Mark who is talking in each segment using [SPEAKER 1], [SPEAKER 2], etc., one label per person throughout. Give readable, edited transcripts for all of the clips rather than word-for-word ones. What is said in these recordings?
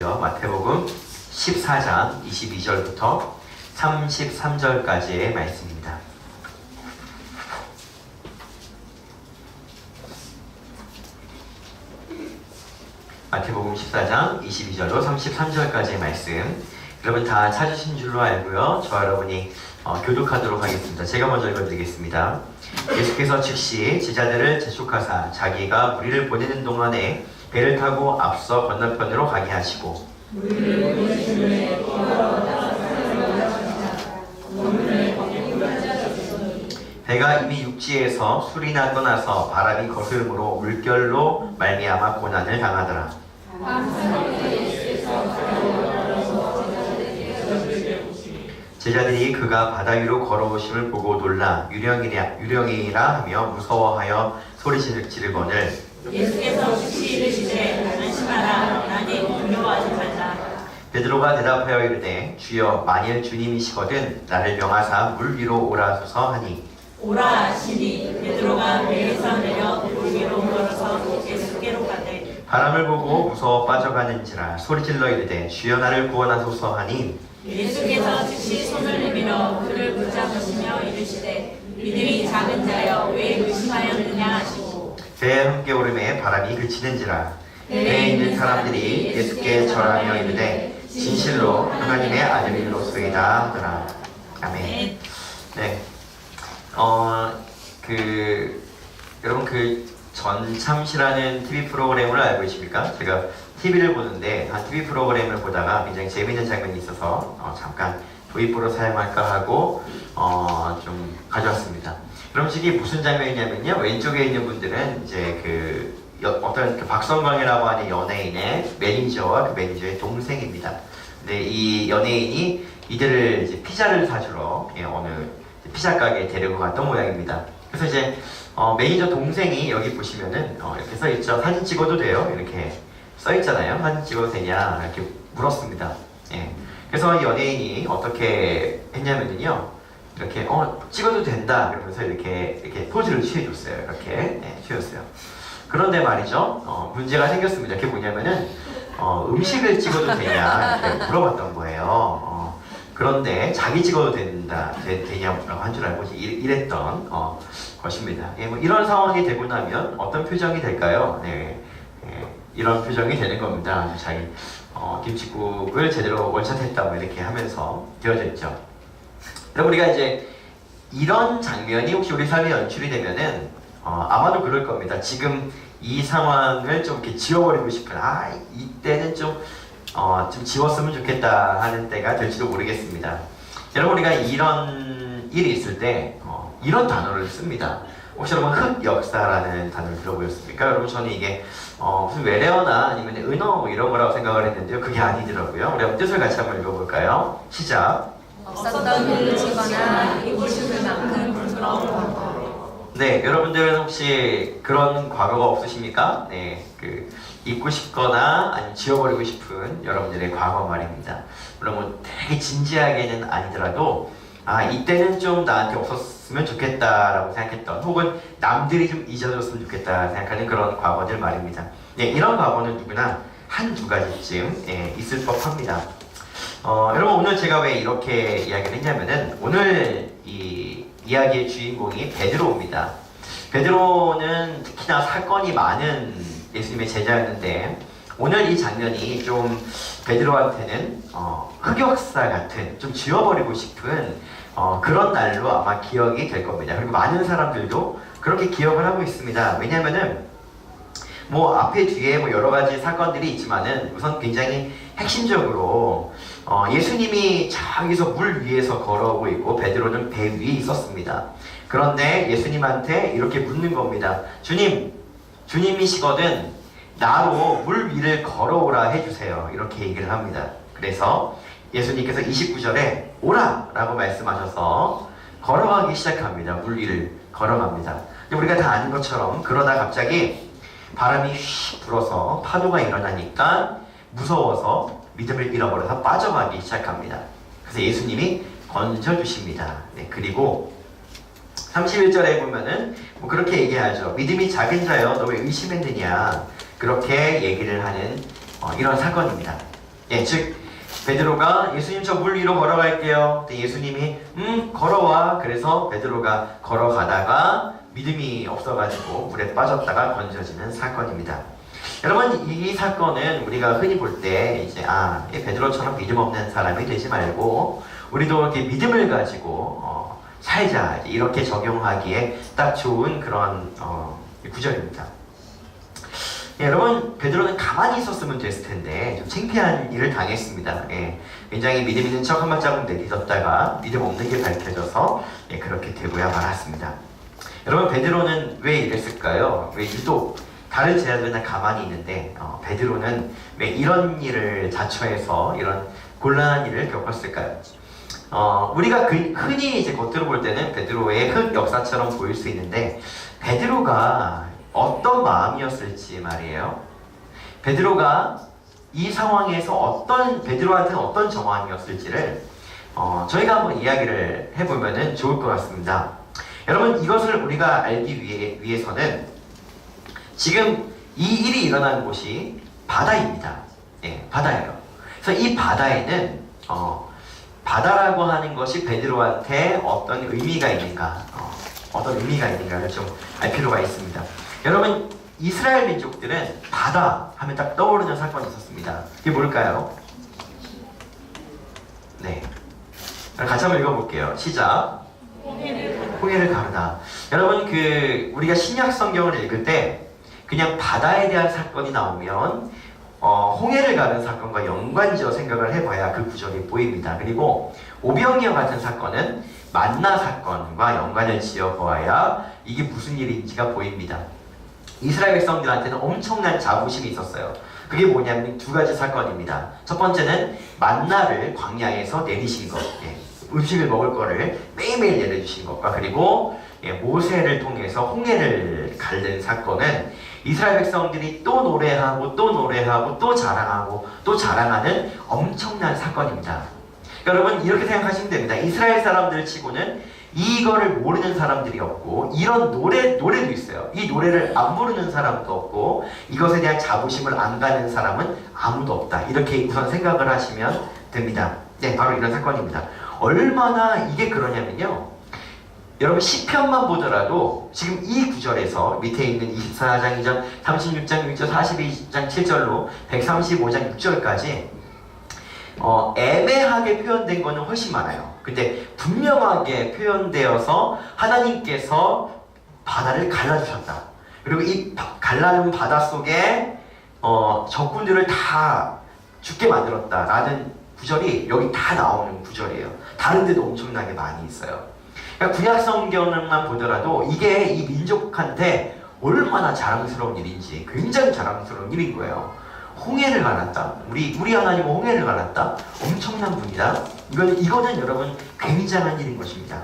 [SPEAKER 1] 마태복음 14장 22절부터 33절까지의 말씀입니다. 마태복음 14장 22절로 33절까지의 말씀, 여러분 다 찾으신 줄로 알고요. 저와 여러분이 교독하도록 하겠습니다. 제가 먼저 읽어드리겠습니다. 예수께서 즉시 제자들을 재촉하사 자기가 무리를 보내는 동안에 배를 타고 앞서 건너편으로 가게 하시고 배가 이미 육지에서 술이나 떠나서 바람이 거스름으로 물결로 말미암아 고난을 당하더라. 제자들이 그가 바다 위로 걸어오심을 보고 놀라 유령이라 하며 무서워하여 소리 지르거늘
[SPEAKER 2] 예수께서 즉시 이르시되 안심하라 나니 두려워하지 말라.
[SPEAKER 1] 베드로가 대답하여 이르되 주여 만일 주님이시거든 나를 명하사 물 위로 오라 하소서 하니
[SPEAKER 2] 오라 하시니 베드로가 배에서 내려 물 위로 걸어서 예수께로 가되
[SPEAKER 1] 바람을 보고 무서워 빠져가는지라 소리질러 이르되 주여 나를 구원하소서 하니
[SPEAKER 2] 예수께서 즉시 손을 내밀어 그를 붙잡으시며 이르시되 믿음이 작은 자여 왜 의심하였느냐 하시고
[SPEAKER 1] 배에 함께 오름에 바람이 그치는지라 배에 있는 사람들이 예수께 절하며 이르되 진실로 하나님의 아들이로소이다 하더라. 아멘. 네. 여러분 전참시라는 TV 프로그램을 알고 계십니까? 제가 TV를 보는데 한 TV 프로그램을 보다가 굉장히 재미있는 장면이 있어서 잠깐 도입부로 사용할까 하고 좀 가져왔습니다. 여러분 이게 무슨 장면이냐면요, 왼쪽에 있는 분들은 이제 어떤 박성광이라고 하는 연예인의 매니저와 그 매니저의 동생입니다. 근데 이 연예인이 이들을 이제 피자를 사주러 어느 피자 가게에 데리고 갔던 모양입니다. 그래서 이제 매니저 동생이 여기 보시면은 이렇게 써있죠. 사진 찍어도 돼요? 이렇게 써있잖아요. 사진 찍어도 되냐? 이렇게 물었습니다. 예. 그래서 이 연예인이 어떻게 했냐면요, 이렇게 찍어도 된다 그러면서 이렇게 포즈를 취해줬어요. 이렇게 취했어요. 그런데 말이죠, 문제가 생겼습니다. 그게 뭐냐면은 음식을 찍어도 되냐 이렇게 물어봤던 거예요. 그런데 자기 찍어도 되냐고 한 줄 알고 이랬던 것입니다. 예, 뭐 이런 상황이 되고 나면 어떤 표정이 될까요? 네, 이런 표정이 되는 겁니다. 자기 김칫국을 제대로 원샷했다고 이렇게 하면서 되어져 있죠. 그럼 우리가 이제 이런 장면이 혹시 우리 삶에 연출이 되면은 아마도 그럴 겁니다. 지금 이 상황을 좀 이렇게 지워버리고 싶은, 이때는 좀 지웠으면 좋겠다 하는 때가 될지도 모르겠습니다. 여러분 우리가 이런 일이 있을 때 이런 단어를 씁니다. 혹시 여러분 흑역사라는 단어를 들어보셨습니까? 여러분 저는 이게 무슨 외래어나 아니면 은어 뭐 이런 거라고 생각을 했는데요, 그게 아니더라고요. 우리 한번 뜻을 같이 한번 읽어볼까요? 시작.
[SPEAKER 2] 없었던 일을 지거나 잊고 싶을 만큼 부끄러운 과거.
[SPEAKER 1] 네, 여러분들은 혹시 그런 과거가 없으십니까? 네, 잊고 싶거나 아니면 지워버리고 싶은 여러분들의 과거 말입니다. 물론 뭐 되게 진지하게는 아니더라도 이때는 좀 나한테 없었으면 좋겠다라고 생각했던, 혹은 남들이 좀 잊어줬으면 좋겠다 생각하는 그런 과거들 말입니다. 네, 이런 과거는 누구나 한두 가지쯤 있을 법합니다. 여러분 오늘 제가 왜 이렇게 이야기를 했냐면은, 오늘 이 이야기의 주인공이 베드로입니다. 베드로는 특히나 사건이 많은 예수님의 제자였는데, 오늘 이 장면이 좀 베드로한테는 흑역사 같은, 좀 지워버리고 싶은 그런 날로 아마 기억이 될 겁니다. 그리고 많은 사람들도 그렇게 기억을 하고 있습니다. 왜냐면은 뭐 앞에 뒤에 뭐 여러 가지 사건들이 있지만은 우선 굉장히 핵심적으로 예수님이 저기서 물 위에서 걸어오고 있고 베드로는 배 위에 있었습니다. 그런데 예수님한테 이렇게 묻는 겁니다. 주님이시거든 나로 물 위를 걸어오라 해주세요. 이렇게 얘기를 합니다. 그래서 예수님께서 29절에 오라 라고 말씀하셔서 걸어가기 시작합니다. 물 위를 걸어갑니다. 우리가 다 아는 것처럼 그러다 갑자기 바람이 휙 불어서 파도가 일어나니까 무서워서 믿음을 잃어버려서 빠져가기 시작합니다. 그래서 예수님이 건져주십니다. 네, 그리고 31절에 보면은 뭐 그렇게 얘기하죠. 믿음이 작은 자여 너 왜 의심했느냐, 그렇게 얘기를 하는 이런 사건입니다. 예, 즉 베드로가 예수님 저 물 위로 걸어갈게요. 근데 예수님이 걸어와. 그래서 베드로가 걸어가다가 믿음이 없어가지고 물에 빠졌다가 건져지는 사건입니다. 여러분 이 사건은 우리가 흔히 볼 때 이제 이 베드로처럼 믿음 없는 사람이 되지 말고 우리도 이렇게 믿음을 가지고 살자 이렇게 적용하기에 딱 좋은 그런 구절입니다. 예, 여러분 베드로는 가만히 있었으면 됐을 텐데 좀 창피한 일을 당했습니다. 예, 굉장히 믿음 있는 척 한 발자국 내딛었다가 믿음 없는 게 밝혀져서 그렇게 되고야 말았습니다. 여러분 베드로는 왜 이랬을까요? 왜 유독 다른 제자들은 가만히 있는데 베드로는 왜 이런 일을 자처해서 이런 곤란한 일을 겪었을까요? 우리가 흔히 이제 겉으로 볼 때는 베드로의 흑 역사처럼 보일 수 있는데 베드로가 어떤 마음이었을지 말이에요. 베드로가 이 상황에서 베드로한테는 어떤 정황이었을지를 저희가 한번 이야기를 해보면 좋을 것 같습니다. 여러분 이것을 우리가 알기 위해서는 지금 이 일이 일어난 곳이 바다입니다. 예, 바다예요. 그래서 이 바다에는 바다라고 하는 것이 베드로한테 어떤 의미가 있는가, 어떤 의미가 있는가를 좀 알 필요가 있습니다. 여러분 이스라엘 민족들은 바다 하면 딱 떠오르는 사건이 있었습니다. 그게 뭘까요? 네, 같이 한번 읽어볼게요. 시작. 홍해를 가르다. 여러분 우리가 신약 성경을 읽을 때 그냥 바다에 대한 사건이 나오면 홍해를 가른 사건과 연관지어 생각을 해봐야 그 구절이 보입니다. 그리고 오병이어 같은 사건은 만나 사건과 연관을 지어보아야 이게 무슨 일인지가 보입니다. 이스라엘 백성들한테는 엄청난 자부심이 있었어요. 그게 뭐냐면 두 가지 사건입니다. 첫 번째는 만나를 광야에서 내리신 것, 음식을 먹을 거를 매일매일 내려주신 것과 그리고 모세를 통해서 홍해를 가른 사건은 이스라엘 백성들이 또 노래하고 또 노래하고 또 자랑하고 또 자랑하는 엄청난 사건입니다. 여러분 이렇게 생각하시면 됩니다. 이스라엘 사람들 치고는 이거를 모르는 사람들이 없고 이런 노래도 있어요. 이 노래를 안 부르는 사람도 없고 이것에 대한 자부심을 안 가는 사람은 아무도 없다. 이렇게 우선 생각을 하시면 됩니다. 네, 바로 이런 사건입니다. 얼마나 이게 그러냐면요. 여러분 시편만 보더라도 지금 이 구절에서 밑에 있는 24장 2절, 36장 6절, 42장 7절로 135장 6절까지 애매하게 표현된 거는 훨씬 많아요. 근데 분명하게 표현되어서 하나님께서 바다를 갈라주셨다. 그리고 이 갈라진 바다 속에 적군들을 다 죽게 만들었다라는 구절이 여기 다 나오는 구절이에요. 다른 데도 엄청나게 많이 있어요. 그러니까 구약 성경만 보더라도 이게 이 민족한테 얼마나 자랑스러운 일인지 굉장히 자랑스러운 일인 거예요. 홍해를 갈랐다. 우리 하나님은 홍해를 갈랐다. 엄청난 분이다. 이거는 여러분 굉장한 일인 것입니다.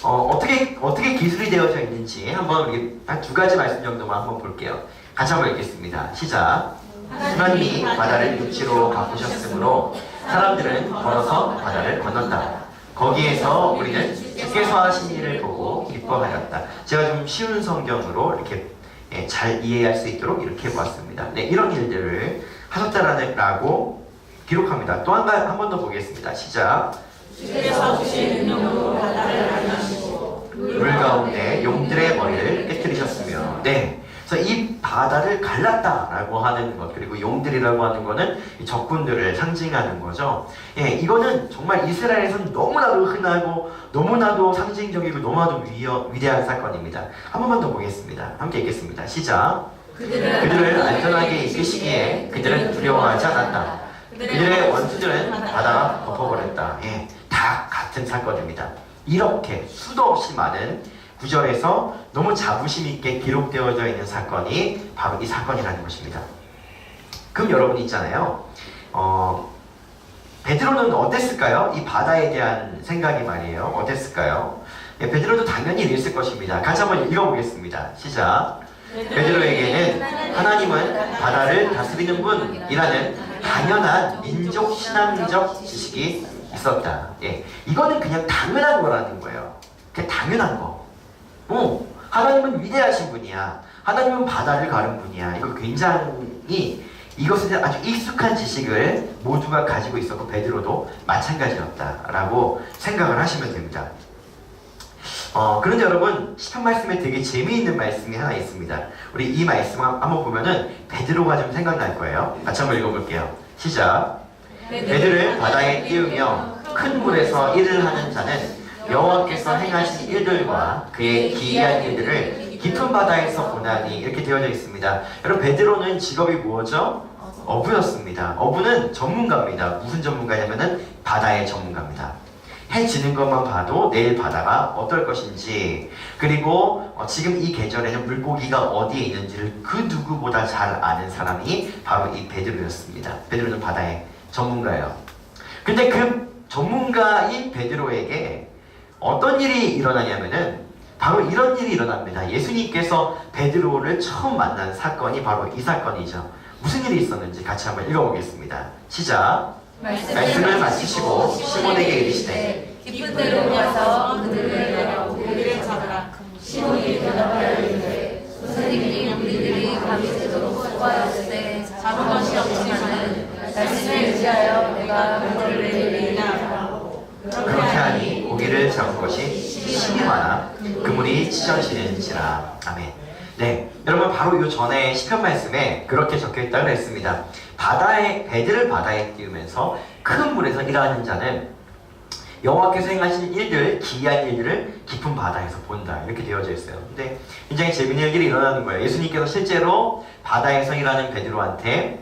[SPEAKER 1] 어떻게 기술이 되어져 있는지 한번 우리 한 두 가지 말씀 정도만 한번 볼게요. 같이 한번 읽겠습니다. 시작. 하나님이 바다를 육지로 바꾸셨으므로 사람들은 걸어서 바다를 건넜다. 거기에서 우리는 주께서 하신 일을 보고 기뻐하였다. 제가 좀 쉬운 성경으로 이렇게 잘 이해할 수 있도록 이렇게 보았습니다. 네, 이런 일들을 하셨다라고 기록합니다. 또 한 번 더 보겠습니다. 시작.
[SPEAKER 2] 주께서 주신 능력으로 바다를 갈라시고
[SPEAKER 1] 물 가운데 용들의 머리를 깨뜨리셨으며, 네, 그래서 이 바다를 갈랐다라고 하는 것, 그리고 용들이라고 하는 거는 적군들을 상징하는 거죠. 예, 이거는 정말 이스라엘에서는 너무나도 흔하고 너무나도 상징적이고 너무나도 위대한 사건입니다. 한 번만 더 보겠습니다. 함께 읽겠습니다. 시작. 그들을 안전하게 이끄시기에 그들은 두려워하지 않았다. 그들의 원수들은 바다가 덮어버렸다. 예, 다 같은 사건입니다. 이렇게 수도 없이 많은 구절에서 너무 자부심 있게 기록되어져 있는 사건이 바로 이 사건이라는 것입니다. 그럼 여러분 있잖아요. 베드로는 어땠을까요? 이 바다에 대한 생각이 말이에요. 어땠을까요? 예, 베드로도 당연히 이랬을 것입니다. 같이 한번 읽어보겠습니다. 시작. 베드로에게는 하나님은 바다를 다스리는 분이라는 당연한 민족 신앙적 지식이 있었다. 예, 이거는 그냥 당연한 거라는 거예요. 그냥 당연한 거. 하나님은 위대하신 분이야. 하나님은 바다를 가른 분이야. 이거 굉장히 이것에 아주 익숙한 지식을 모두가 가지고 있었고 베드로도 마찬가지였다라고 생각을 하시면 됩니다. 그런데 여러분 시편 말씀에 되게 재미있는 말씀이 하나 있습니다. 우리 이 말씀 한번 보면은 베드로가 좀 생각날 거예요. 같이 한번 읽어볼게요. 시작. 배들을 바다에 띄우며 큰 물에서 일을 하는 자는 여호와께서 행하신 일들과 그의 기이한 일들을 깊은 바다에서 보나니, 이렇게 되어져 있습니다. 여러분 베드로는 직업이 뭐죠? 어부였습니다. 어부는 전문가입니다. 무슨 전문가냐면은 바다의 전문가입니다. 해 지는 것만 봐도 내일 바다가 어떨 것인지, 그리고 지금 이 계절에는 물고기가 어디에 있는지를 그 누구보다 잘 아는 사람이 바로 이 베드로였습니다. 베드로는 바다의 전문가예요. 근데 그 전문가인 베드로에게 어떤 일이 일어나냐면은 바로 이런 일이 일어납니다. 예수님께서 베드로를 처음 만난 사건이 바로 이 사건이죠. 무슨 일이 있었는지 같이 한번 읽어보겠습니다. 시작. 말씀을 마치시고 시몬에게 이르시되
[SPEAKER 2] 깊은 데로 가서 그들을 내려 고기를 잡으라. 시몬이 대답하여 이르되 선생님이 우리들이 밤이 새도록 수고하였으되 잡은 것이 없지만은 말씀을 의지하여 내가 그들을 내리리이다.
[SPEAKER 1] 그렇게 하니 고기를 잡은 것이 힘이 많아 그물이 찢어지는지라. 아멘. 네, 여러분 바로 이 전에 시편 말씀에 그렇게 적혀있다고 했습니다. 배들을 바다에 띄우면서 큰 물에서 일하는 자는 여호와께서 행하신 일들, 기이한 일들을 깊은 바다에서 본다, 이렇게 되어져 있어요. 근데 굉장히 재밌는 일이 일어나는 거예요. 예수님께서 실제로 바다에서 일하는 베드로한테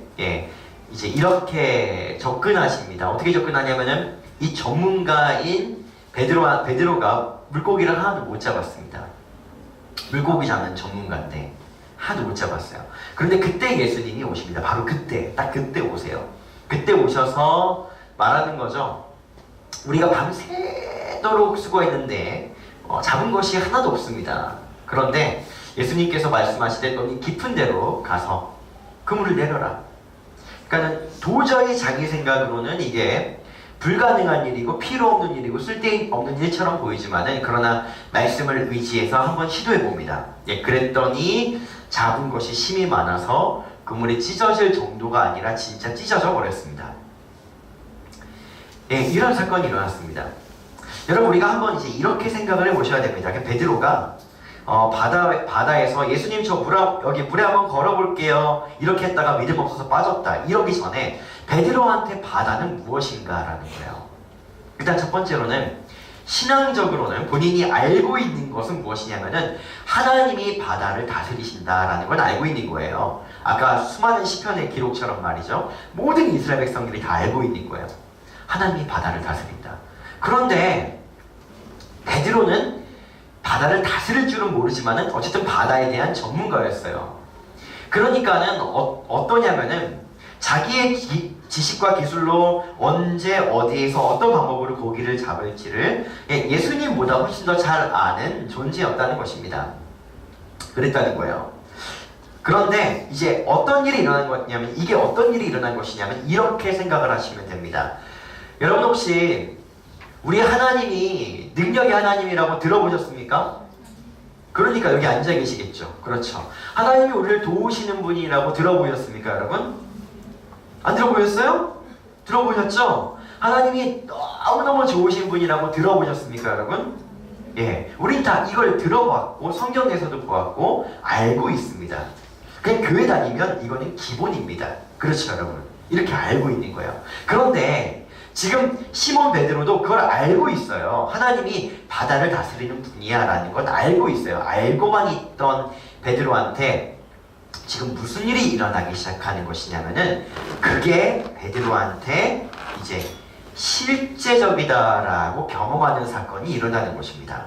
[SPEAKER 1] 이제 이렇게 접근하십니다. 어떻게 접근하냐면은 이 전문가인 베드로가 물고기를 하나도 못 잡았습니다. 물고기 잡는 전문가인데 하나도 못 잡았어요. 그런데 그때 예수님이 오십니다. 바로 그때, 딱 그때 오세요. 그때 오셔서 말하는 거죠. 우리가 밤새도록 수고했는데 잡은 것이 하나도 없습니다. 그런데 예수님께서 말씀하시되 너희 깊은 데로 가서 그물을 내려라. 그러니까는 도저히 자기 생각으로는 이게 불가능한 일이고 필요 없는 일이고 쓸데없는 일처럼 보이지만은, 그러나 말씀을 의지해서 한번 시도해 봅니다. 그랬더니 잡은 것이 힘이 많아서 그물이 찢어질 정도가 아니라 진짜 찢어져 버렸습니다. 이런 사건이 일어났습니다. 여러분 우리가 한번 이제 이렇게 생각을 해보셔야 됩니다. 베드로가 바다에서 예수님 저 여기 물에 한번 걸어볼게요, 이렇게 했다가 믿음 없어서 빠졌다, 이러기 전에 베드로한테 바다는 무엇인가라는 거예요. 일단 첫 번째로는 신앙적으로는 본인이 알고 있는 것은 무엇이냐면은 하나님이 바다를 다스리신다라는 걸 알고 있는 거예요. 아까 수많은 시편의 기록처럼 말이죠. 모든 이스라엘 백성들이 다 알고 있는 거예요. 하나님이 바다를 다스린다. 그런데 베드로는 바다를 다스릴 줄은 모르지만은 어쨌든 바다에 대한 전문가였어요. 그러니까는 어떠냐면은 자기의 지식과 기술로 언제 어디에서 어떤 방법으로 고기를 잡을지를 예수님보다 훨씬 더 잘 아는 존재였다는 것입니다. 그랬다는 거예요. 그런데 이제 어떤 일이 일어난 거냐면, 이게 어떤 일이 일어난 것이냐면 이렇게 생각을 하시면 됩니다. 여러분 혹시 우리 하나님이 능력의 하나님이라고 들어보셨습니까? 그러니까 여기 앉아 계시겠죠. 그렇죠. 하나님이 우리를 도우시는 분이라고 들어보셨습니까, 여러분? 안 들어보셨어요? 들어보셨죠? 하나님이 너무너무 좋으신 분이라고 들어보셨습니까, 여러분? 우린 다 이걸 들어봤고 성경에서도 보았고 알고 있습니다. 그냥 교회 다니면 이거는 기본입니다. 그렇죠, 여러분? 이렇게 알고 있는 거예요. 그런데 지금 시몬 베드로도 그걸 알고 있어요. 하나님이 바다를 다스리는 분이야 라는 건 알고 있어요. 알고만 있던 베드로한테 지금 무슨 일이 일어나기 시작하는 것이냐면은, 그게 베드로한테 이제 실제적이다라고 경험하는 사건이 일어나는 것입니다.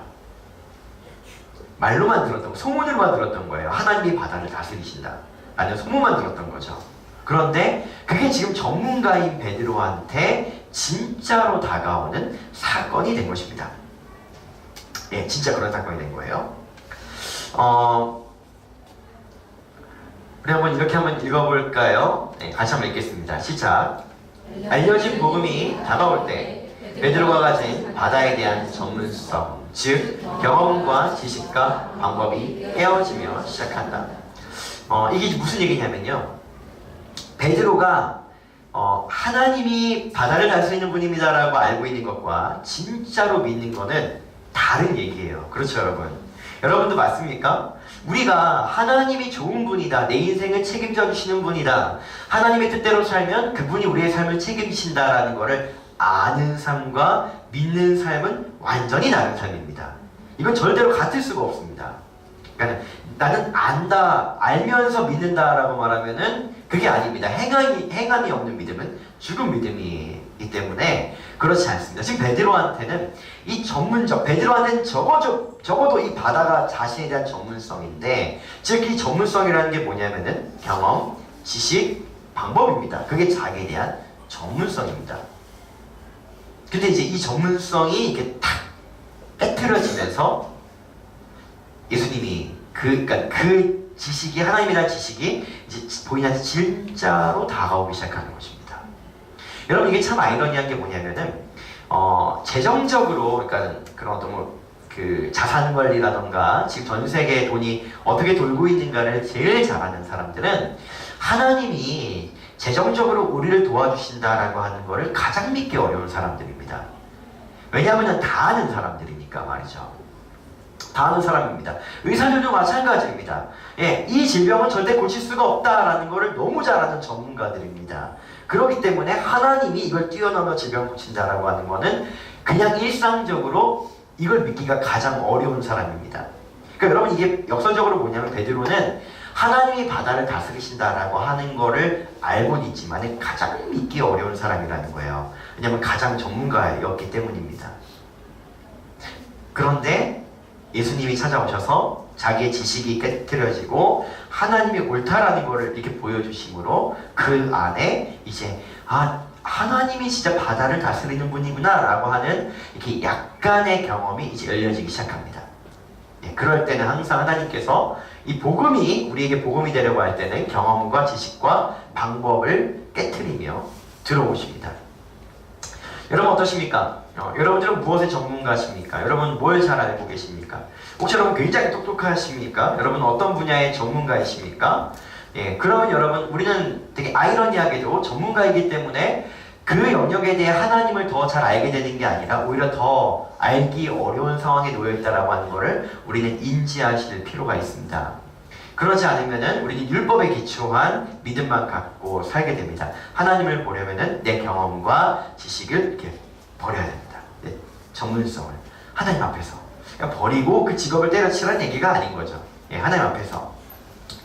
[SPEAKER 1] 말로만 들었던, 소문으로만 들었던 거예요. 하나님이 바다를 다스리신다 라는 소문만 들었던 거죠. 그런데 그게 지금 전문가인 베드로한테 진짜로 다가오는 사건이 된 것입니다. 진짜 그런 사건이 된 거예요. 우리 한번 이렇게 한번 읽어볼까요? 같이 한번 읽겠습니다. 시작. 알려진 복음이 다가올 때 베드로가 가진 바다에 대한 전문성, 즉 경험과 지식과 방법이 헤어지며 시작한다. 이게 무슨 얘기냐면요, 베드로가 하나님이 바다를 다스리는 분입니다라고 알고 있는 것과 진짜로 믿는 거는 다른 얘기예요. 그렇죠, 여러분? 여러분도 맞습니까? 우리가 하나님이 좋은 분이다, 내 인생을 책임져 주시는 분이다, 하나님의 뜻대로 살면 그분이 우리의 삶을 책임지신다라는 것을 아는 삶과 믿는 삶은 완전히 다른 삶입니다. 이건 절대로 같을 수가 없습니다. 그러니까 나는 안다, 알면서 믿는다라고 말하면은 그게 아닙니다. 행함이 없는 믿음은 죽은 믿음이기 때문에 그렇지 않습니다. 지금 베드로한테는 이 베드로한테는 적어도 이 바다가 자신에 대한 전문성인데, 즉 이 전문성이라는 게 뭐냐면은 경험, 지식, 방법입니다. 그게 자기에 대한 전문성입니다. 근데 이제 이 전문성이 이게 탁 깨트려지면서 예수님이 그러니까 그 지식이, 하나님에 대한 지식이 이제 본인한테 진짜로 다가오기 시작하는 것입니다. 여러분, 이게 참 아이러니한 게 뭐냐면은 재정적으로, 그러니까 그런 어떤 그 자산 관리라던가 지금 전 세계의 돈이 어떻게 돌고 있는가를 제일 잘 아는 사람들은 하나님이 재정적으로 우리를 도와주신다라고 하는 것을 가장 믿기 어려운 사람들입니다. 왜냐하면 다 아는 사람들이니까 말이죠. 다 아는 사람입니다. 의사들도 마찬가지입니다. 예, 이 질병은 절대 고칠 수가 없다라는 것을 너무 잘 아는 전문가들입니다. 그렇기 때문에 하나님이 이걸 뛰어넘어 질병을 고친다라고 하는 것은 그냥 일상적으로 이걸 믿기가 가장 어려운 사람입니다. 그러니까 여러분, 이게 역설적으로 뭐냐면 베드로는 하나님이 바다를 다스리신다라고 하는 거를 알고는 있지만 가장 믿기 어려운 사람이라는 거예요. 왜냐하면 가장 전문가였기 때문입니다. 그런데 예수님이 찾아오셔서 자기의 지식이 깨트려지고 하나님이 옳다라는 것을 이렇게 보여주심으로 그 안에 이제 하나님이 진짜 바다를 다스리는 분이구나 라고 하는 이렇게 약간의 경험이 이제 열려지기 시작합니다. 예, 그럴 때는 항상 하나님께서 이 복음이 우리에게 복음이 되려고 할 때는 경험과 지식과 방법을 깨트리며 들어오십니다. 여러분 어떠십니까? 여러분들은 무엇의 전문가십니까? 여러분 뭘 잘 알고 계십니까? 혹시 여러분 굉장히 똑똑하십니까? 여러분 어떤 분야의 전문가이십니까? 예, 그러면 여러분, 우리는 되게 아이러니하게도 전문가이기 때문에 그 영역에 대해 하나님을 더 잘 알게 되는 게 아니라 오히려 더 알기 어려운 상황에 놓여있다라고 하는 것을 우리는 인지하실 필요가 있습니다. 그러지 않으면은 우리는 율법에 기초한 믿음만 갖고 살게 됩니다. 하나님을 보려면은 내 경험과 지식을 이렇게 버려야 됩니다. 내 전문성을 하나님 앞에서 그냥 버리고 그 직업을 때려치라는 얘기가 아닌 거죠. 예, 하나님 앞에서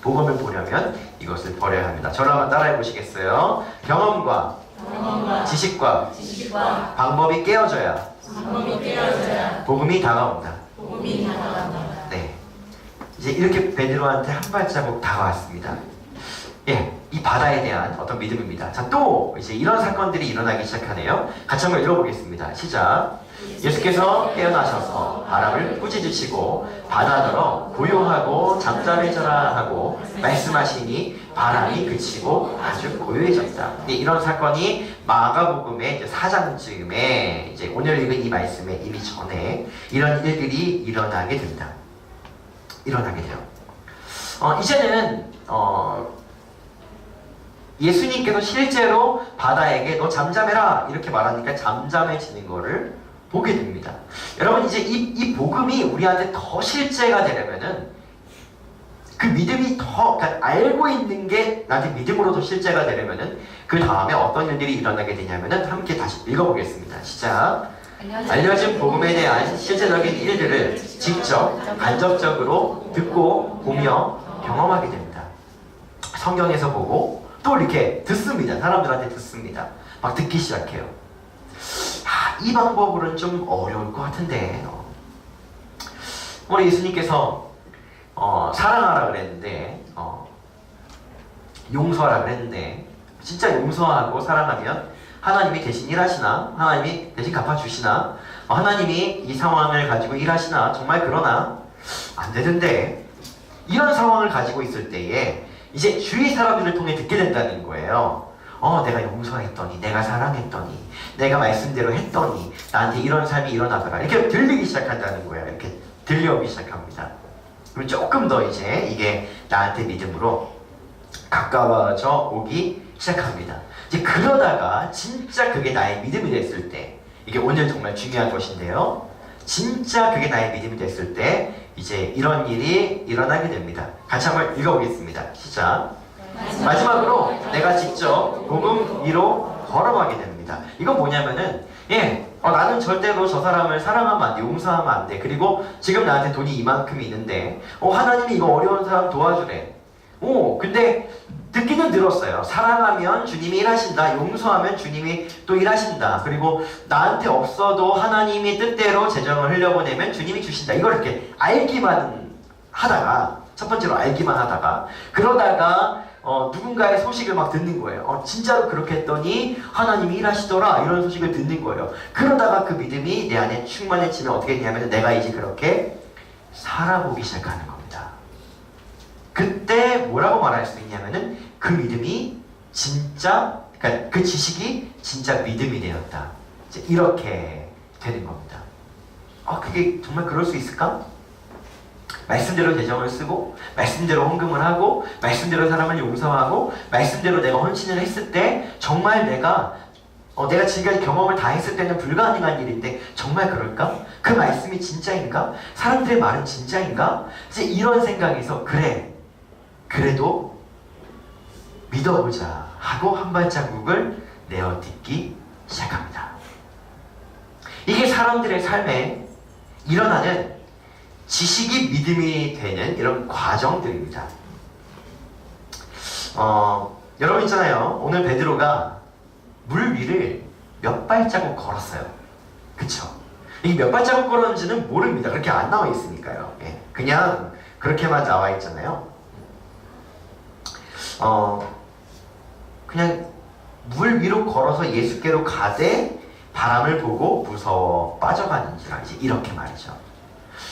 [SPEAKER 1] 복음을 보려면 이것을 버려야 합니다. 저를 한번 따라해 보시겠어요? 경험과 지식과 방법이 깨어져야 복음이 다가온다. 네, 이제 이렇게 베드로한테 한 발자국 다가왔습니다. 예, 이 바다에 대한 어떤 믿음입니다. 자, 또 이제 이런 사건들이 일어나기 시작하네요. 같이 한번 읽어보겠습니다. 시작. 예수께서 깨어나셔서 바람을 꾸짖으시고 바다더러 고요하고 잠잠해져라 하고 말씀하시니 바람이 그치고 아주 고요해졌다. 이런 사건이 마가복음의 4장쯤에 이제 오늘 읽은 이 말씀에 이미 전에 이런 일들이 일어나게 됩니다. 일어나게 돼요. 이제는 예수님께서 실제로 바다에게 너 잠잠해라 이렇게 말하니까 잠잠해지는 거를 보게 됩니다. 여러분, 이제 이 복음이 우리한테 더 실제가 되려면은 그 믿음이 더, 그러니까 알고 있는 게 나한테 믿음으로 더 실제가 되려면은 그 다음에 어떤 일들이 일어나게 되냐면은 함께 다시 읽어보겠습니다. 시작. 알려진 복음에 대한 실제적인 일들을 직접 간접적으로 듣고 보며 경험하게 됩니다. 성경에서 보고 또 이렇게 듣습니다. 사람들한테 듣습니다. 막 듣기 시작해요. 이 방법으로는 좀 어려울 것 같은데 우리 예수님께서 사랑하라 그랬는데 용서하라 그랬는데 진짜 용서하고 사랑하면 하나님이 대신 일하시나? 하나님이 대신 갚아주시나? 하나님이 이 상황을 가지고 일하시나? 정말 그러나? 안 되는데 이런 상황을 가지고 있을 때에 이제 주위 사람들을 통해 듣게 된다는 거예요. 내가 용서했더니, 내가 사랑했더니, 내가 말씀대로 했더니 나한테 이런 삶이 일어나더라. 이렇게 들리기 시작한다는 거예요. 이렇게 들려오기 시작합니다. 그럼 조금 더 이제 이게 나한테 믿음으로 가까워져 오기 시작합니다. 이제 그러다가 진짜 그게 나의 믿음이 됐을 때, 이게 오늘 정말 중요한 것인데요. 진짜 그게 나의 믿음이 됐을 때 이제 이런 일이 일어나게 됩니다. 같이 한번 읽어보겠습니다. 시작. 마지막으로 내가 직접 복음 위로 걸어가게 됩니다. 이건 뭐냐면은 나는 절대로 저 사람을 사랑하면 안 돼, 용서하면 안 돼. 그리고 지금 나한테 돈이 이만큼 있는데 하나님이 이거 어려운 사람 도와주래. 근데 듣기는 들었어요. 사랑하면 주님이 일하신다. 용서하면 주님이 또 일하신다. 그리고 나한테 없어도 하나님이 뜻대로 재정을 흘려보내면 주님이 주신다. 이걸 이렇게 알기만 하다가, 첫 번째로 알기만 하다가, 그러다가 누군가의 소식을 막 듣는 거예요. 진짜로 그렇게 했더니 하나님이 일하시더라. 이런 소식을 듣는 거예요. 그러다가 그 믿음이 내 안에 충만해지면 어떻게 되냐면 내가 이제 그렇게 살아보기 시작하는 겁니다. 그때 뭐라고 말할 수 있냐면은 그 믿음이 진짜, 그러니까 그 지식이 진짜 믿음이 되었다. 이제 이렇게 되는 겁니다. 그게 정말 그럴 수 있을까? 말씀대로 재정을 쓰고, 말씀대로 헌금을 하고, 말씀대로 사람을 용서하고, 말씀대로 내가 헌신을 했을 때 정말 내가 지금까지 경험을 다 했을 때는 불가능한 일인데 정말 그럴까? 그 말씀이 진짜인가? 사람들의 말은 진짜인가? 이제 이런 생각에서 그래도 믿어보자 하고 한 발자국을 내어 딛기 시작합니다. 이게 사람들의 삶에 일어나는 지식이 믿음이 되는 이런 과정들입니다. 여러분 있잖아요. 오늘 베드로가 물 위를 몇 발자국 걸었어요. 그쵸? 이게 몇 발자국 걸었는지는 모릅니다. 그렇게 안 나와 있으니까요. 그냥 그렇게만 나와 있잖아요. 그냥 물 위로 걸어서 예수께로 가되 바람을 보고 무서워 빠져가는지라, 이제 이렇게 말이죠.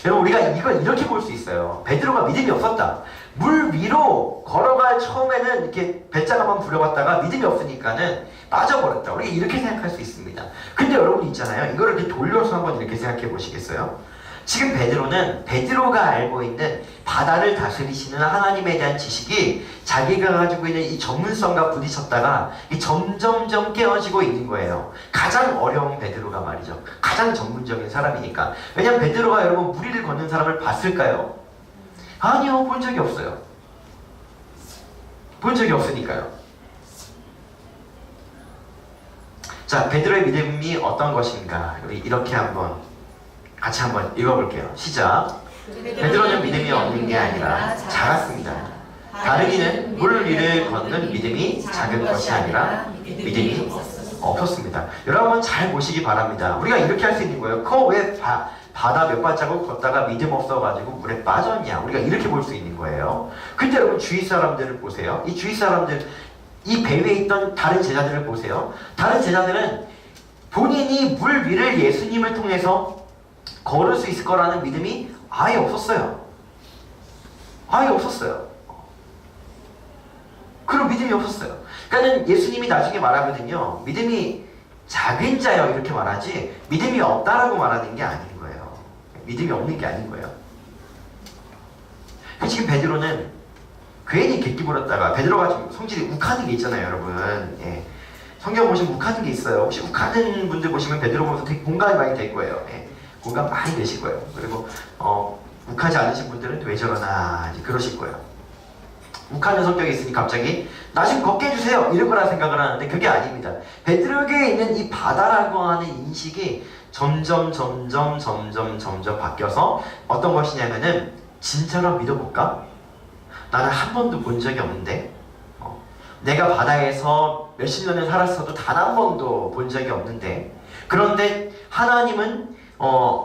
[SPEAKER 1] 여러분, 우리가 이걸 이렇게 볼 수 있어요. 베드로가 믿음이 없었다. 물 위로 걸어갈 처음에는 이렇게 배짱한번 불려봤다가 믿음이 없으니까는 빠져버렸다. 우리가 이렇게 생각할 수 있습니다. 근데 여러분 있잖아요. 이걸 이렇게 돌려서 한번 이렇게 생각해 보시겠어요? 지금 베드로가 알고 있는 바다를 다스리시는 하나님에 대한 지식이 자기가 가지고 있는 이 전문성과 부딪혔다가 점점점 깨어지고 있는 거예요. 가장 어려운 베드로가 말이죠. 가장 전문적인 사람이니까. 왜냐면 베드로가 여러분 물 위를 걷는 사람을 봤을까요? 아니요, 본 적이 없어요. 본 적이 없으니까요. 자, 베드로의 믿음이 어떤 것인가? 우리 이렇게 같이 한번 읽어볼게요. 시작. 베드로는 믿음이 없는 게 아니라 작았습니다. 다르기는 물 위를 걷는 믿음이 작은 것이 아니라 믿음이 없었습니다. 여러분 잘 보시기 바랍니다. 우리가 이렇게 할 수 있는 거예요. 그거 왜 바다 몇 발자국 걷다가 믿음 없어가지고 물에 빠졌냐? 우리가 이렇게 볼 수 있는 거예요. 근데 여러분 주위 사람들을 보세요. 이 주위 사람들, 이 배 위에 있던 다른 제자들을 보세요. 다른 제자들은 본인이 물 위를 예수님을 통해서 걸을 수 있을 거라는 믿음이 아예 없었어요. 아예 없었어요. 그런 믿음이 없었어요. 그러니까 예수님이 나중에 말하거든요. 믿음이 작은 자요 이렇게 말하지 믿음이 없다라고 말하는 게 아닌 거예요. 믿음이 없는 게 아닌 거예요. 지금 베드로는 괜히 객기 부렸다가, 베드로가 좀 성질이 욱하는 게 있잖아요, 여러분. 성경 보시면 욱하는 게 있어요. 혹시 욱하는 분들 보시면 베드로 보면서 되게 공감이 많이 될 거예요. 공감 많이 되실 거예요. 그리고 욱하지 않으신 분들은 왜 저러나 이제 그러실 거예요. 욱하는 성격이 있으니 갑자기 나 좀 걷게 해주세요 이럴 거라 생각을 하는데 그게 아닙니다. 베드로에게 있는 이 바다라고 하는 인식이 점점 바뀌어서 어떤 것이냐면은, 진짜로 믿어볼까? 나는 한 번도 본 적이 없는데 내가 바다에서 몇십 년을 살았어도 단 한 번도 본 적이 없는데, 그런데 하나님은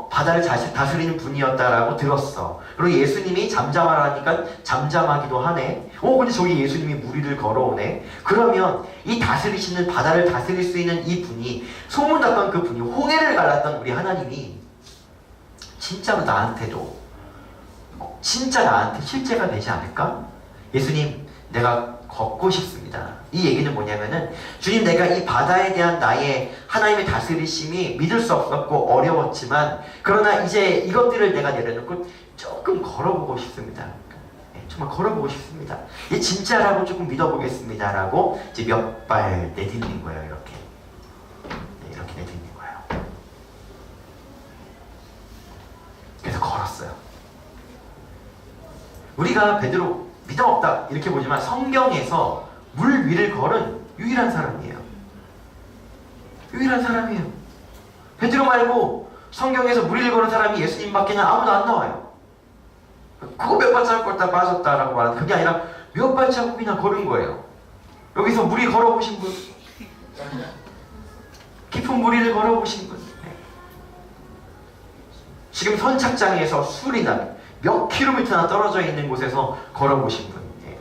[SPEAKER 1] 바다를 다스리는 분이었다라고 들었어. 그리고 예수님이 잠잠하라니까 잠잠하기도 하네. 근데 저기 예수님이 물 위를 걸어오네. 그러면 이 다스리시는, 바다를 다스릴 수 있는 이 분이, 소문났던 그 분이, 홍해를 갈랐던 우리 하나님이 진짜로 나한테도, 진짜 나한테 실제가 되지 않을까? 예수님, 내가 걷고 싶습니다. 이 얘기는 뭐냐면은, 주님, 내가 이 바다에 대한 나의 하나님의 다스리심이 믿을 수 없었고 어려웠지만, 그러나 이제 이것들을 내가 내려놓고 조금 걸어보고 싶습니다. 정말 걸어보고 싶습니다. 이 진짜라고 조금 믿어보겠습니다라고 이제 몇 발 내딛는 거예요. 이렇게. 네, 이렇게 내딛는 거예요. 그래서 걸었어요. 우리가 베드로 믿음 없다 이렇게 보지만 성경에서 물 위를 걸은 유일한 사람이에요. 유일한 사람이에요. 베드로 말고 성경에서 물 위를 걸은 사람이 예수님밖에는 아무도 안 나와요. 그거 몇 발자국 걷다 빠졌다라고 말하는 그게 아니라 몇 발자국이나 걸은 거예요. 여기서 물 위 걸어보신 분? 깊은 물 위를 걸어보신 분? 네. 지금 선착장에서 수리나 몇 킬로미터나 떨어져 있는 곳에서 걸어보신 분? 네.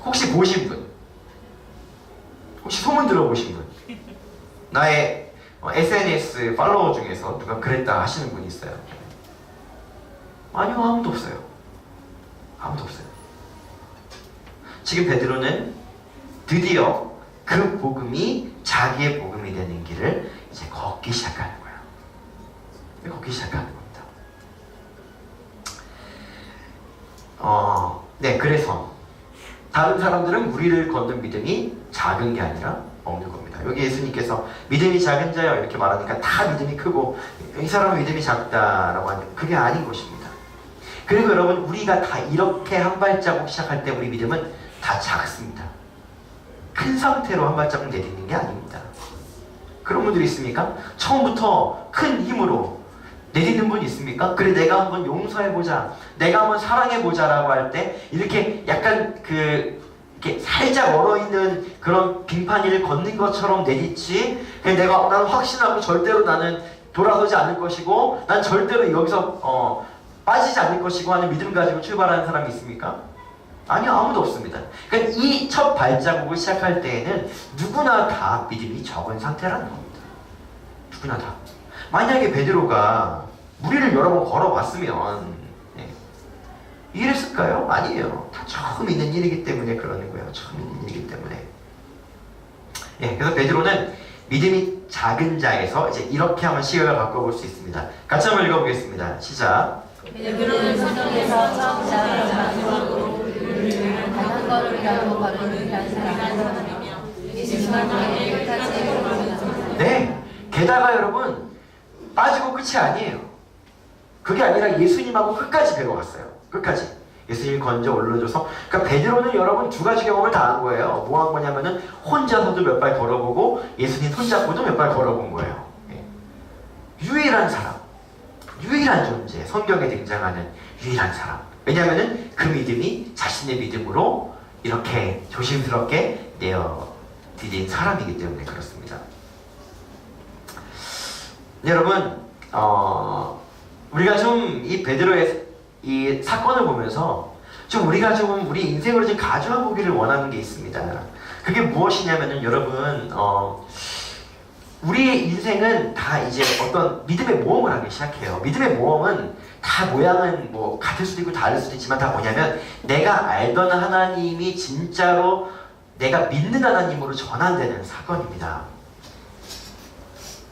[SPEAKER 1] 혹시 보신 분? 혹시 소문 들어보신 분? 나의 SNS 팔로워 중에서 누가 그랬다 하시는 분이 있어요? 아니요, 아무도 없어요. 아무도 없어요. 지금 베드로는 드디어 그 복음이 자기의 복음이 되는 길을 이제 걷기 시작하는 거예요. 걷기 시작하는 겁니다. 네, 그래서 다른 사람들은 무리를 걷는 믿음이 작은 게 아니라 없는 겁니다. 여기 예수님께서 믿음이 작은 자여 이렇게 말하니까 다 믿음이 크고 이 사람은 믿음이 작다라고 하는 그게 아닌 것입니다. 그리고 여러분 우리가 다 이렇게 한 발자국 시작할 때 우리 믿음은 다 작습니다. 큰 상태로 한 발자국 내딛는 게 아닙니다. 그런 분들이 있습니까? 처음부터 큰 힘으로 내딛는 분 있습니까? 그래 내가 한번 용서해보자, 내가 한번 사랑해보자 라고 할 때 이렇게 약간 이렇게 살짝 얼어있는 그런 빙판이를 걷는 것처럼 내딛지, 그냥 나는 확신하고 절대로 나는 돌아서지 않을 것이고 난 절대로 여기서 빠지지 않을 것이고 하는 믿음 가지고 출발하는 사람이 있습니까? 아니요, 아무도 없습니다. 그러니까 이 첫 발자국을 시작할 때에는 누구나 다 믿음이 적은 상태라는 겁니다. 누구나 다. 만약에 베드로가 무리를 여러 번 걸어봤으면 이랬을까요? 아니에요. 다 처음 있는 일이기 때문에 그러는 거예요. 처음 있는 일이기 때문에. 그래서 베드로는 믿음이 작은 자에서 이제 이렇게 한번 시각을 바꿔볼 수 있습니다. 같이 한번 읽어보겠습니다. 시작.
[SPEAKER 2] 베드로는 성경에서 처음 시작하는 마지막으로 단 걸음이라도 걸은 한 사람이며 예수님께 끝까지 걸어갑니다.
[SPEAKER 1] 네. 게다가 여러분 빠지고 끝이 아니에요. 그게 아니라 예수님하고 끝까지 배워갔어요. 끝까지. 예수님이 건져 올려줘서. 그러니까 베드로는 여러분 두 가지 경험을 다 한 거예요. 뭐 한 거냐면은 혼자서도 몇 발 걸어보고 예수님 손잡고도 몇 발 걸어본 거예요. 유일한 사람. 유일한 존재. 성경에 등장하는 유일한 사람. 왜냐하면은 그 믿음이 자신의 믿음으로 이렇게 조심스럽게 내어드린 사람이기 때문에 그렇습니다. 여러분, 우리가 좀 이 베드로의 이 사건을 보면서 좀 우리가 좀 우리 인생으로 좀 가져와 보기를 원하는 게 있습니다. 그게 무엇이냐면은 여러분, 우리의 인생은 다 이제 어떤 믿음의 모험을 하기 시작해요. 믿음의 모험은 다 모양은 뭐 같을 수도 있고 다를 수도 있지만 다 뭐냐면 내가 알던 하나님이 진짜로 내가 믿는 하나님으로 전환되는 사건입니다.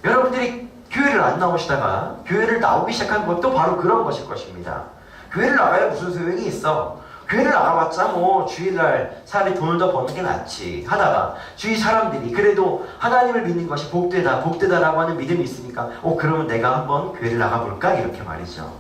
[SPEAKER 1] 여러분들이 교회를 안 나오시다가 교회를 나오기 시작한 것도 바로 그런 것일 것입니다. 교회를 나가야 무슨 소용이 있어? 교회를 나가봤자 뭐 주일날 차라리 돈을 더 버는 게 낫지 하다가 주위 사람들이 그래도 하나님을 믿는 것이 복되다 복되다라고 하는 믿음이 있으니까 그러면 내가 한번 교회를 나가볼까? 이렇게 말이죠.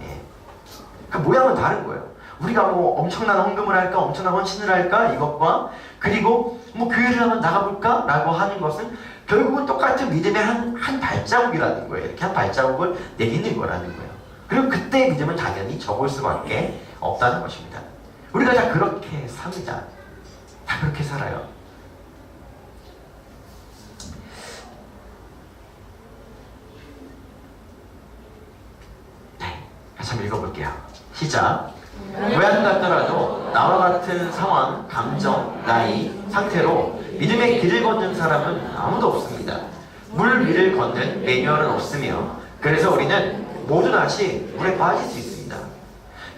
[SPEAKER 1] 그 모양은 다른 거예요. 우리가 뭐 엄청난 헌금을 할까 엄청난 헌신을 할까 이것과 그리고 뭐 교회를 한번 나가볼까? 라고 하는 것은 결국은 똑같은 믿음의 한 발자국이라는 거예요. 이렇게 한 발자국을 내딛는 거라는 거예요. 그리고 그때의 믿음은 당연히 적을 수밖에 없다는 것입니다. 우리가 다 그렇게 삽니다. 다 그렇게 살아요. 네, 같이 한번 읽어볼게요. 시작. 모양 같더라도 나와 같은 상황, 감정, 나이, 상태로 믿음의 길을 걷는 사람은 아무도 없습니다. 물 위를 걷는 매뉴얼은 없으며 그래서 우리는 모든 것이 물에 빠질 수 있습니다.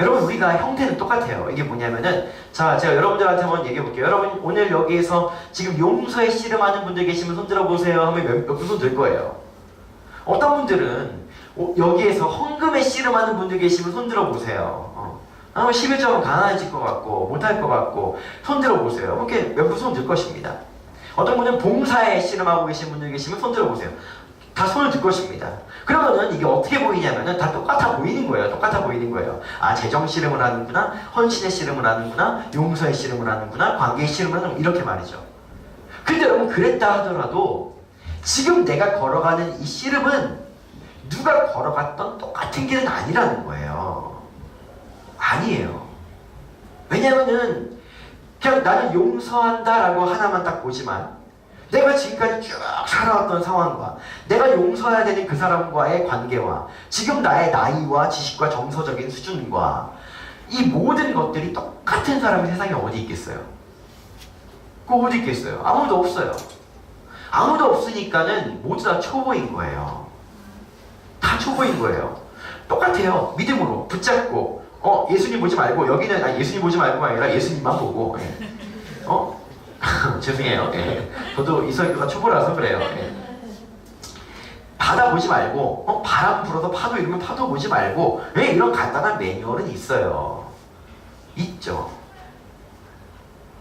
[SPEAKER 1] 여러분 우리가 형태는 똑같아요. 이게 뭐냐면은 자 제가 여러분들한테 한번 얘기해 볼게요. 여러분 오늘 여기에서 지금 용서에 씨름하는 분들 계시면 손 들어보세요 하면 몇 분 손 들 거예요. 어떤 분들은 여기에서 헌금에 씨름하는 분들 계시면 손 들어보세요. 아마 11점은 가난해질 것 같고 못할 것 같고 손 들어보세요. 이렇게 몇 분 손 들 것입니다. 어떤 분은 봉사에 씨름하고 계신 분들 계시면 손 들어보세요. 다 손을 들 것입니다. 그러면은 이게 어떻게 보이냐면은 다 똑같아 보이는 거예요. 똑같아 보이는 거예요. 아, 재정 씨름을 하는구나, 헌신의 씨름을 하는구나, 용서의 씨름을 하는구나, 관계의 씨름을 하는구나, 이렇게 말이죠. 근데 여러분, 그랬다 하더라도 지금 내가 걸어가는 이 씨름은 누가 걸어갔던 똑같은 길은 아니라는 거예요. 아니에요. 왜냐면은 그냥 나는 용서한다라고 하나만 딱 보지만 내가 지금까지 쭉 살아왔던 상황과 내가 용서해야 되는 그 사람과의 관계와 지금 나의 나이와 지식과 정서적인 수준과 이 모든 것들이 똑같은 사람이 세상에 어디 있겠어요? 그 어디 있겠어요? 아무도 없어요. 아무도 없으니까는 모두 다 초보인 거예요. 다 초보인 거예요. 똑같아요. 믿음으로 붙잡고 예수님 보지 말고 여기는 예수님 보지 말고가 아니라 예수님만 보고 죄송해요. 예. 저도 이 설교가 초보라서 그래요. 예. 바다 보지 말고 바람 불어서 파도 일으면 파도 보지 말고 이런 간단한 매뉴얼은 있어요. 있죠.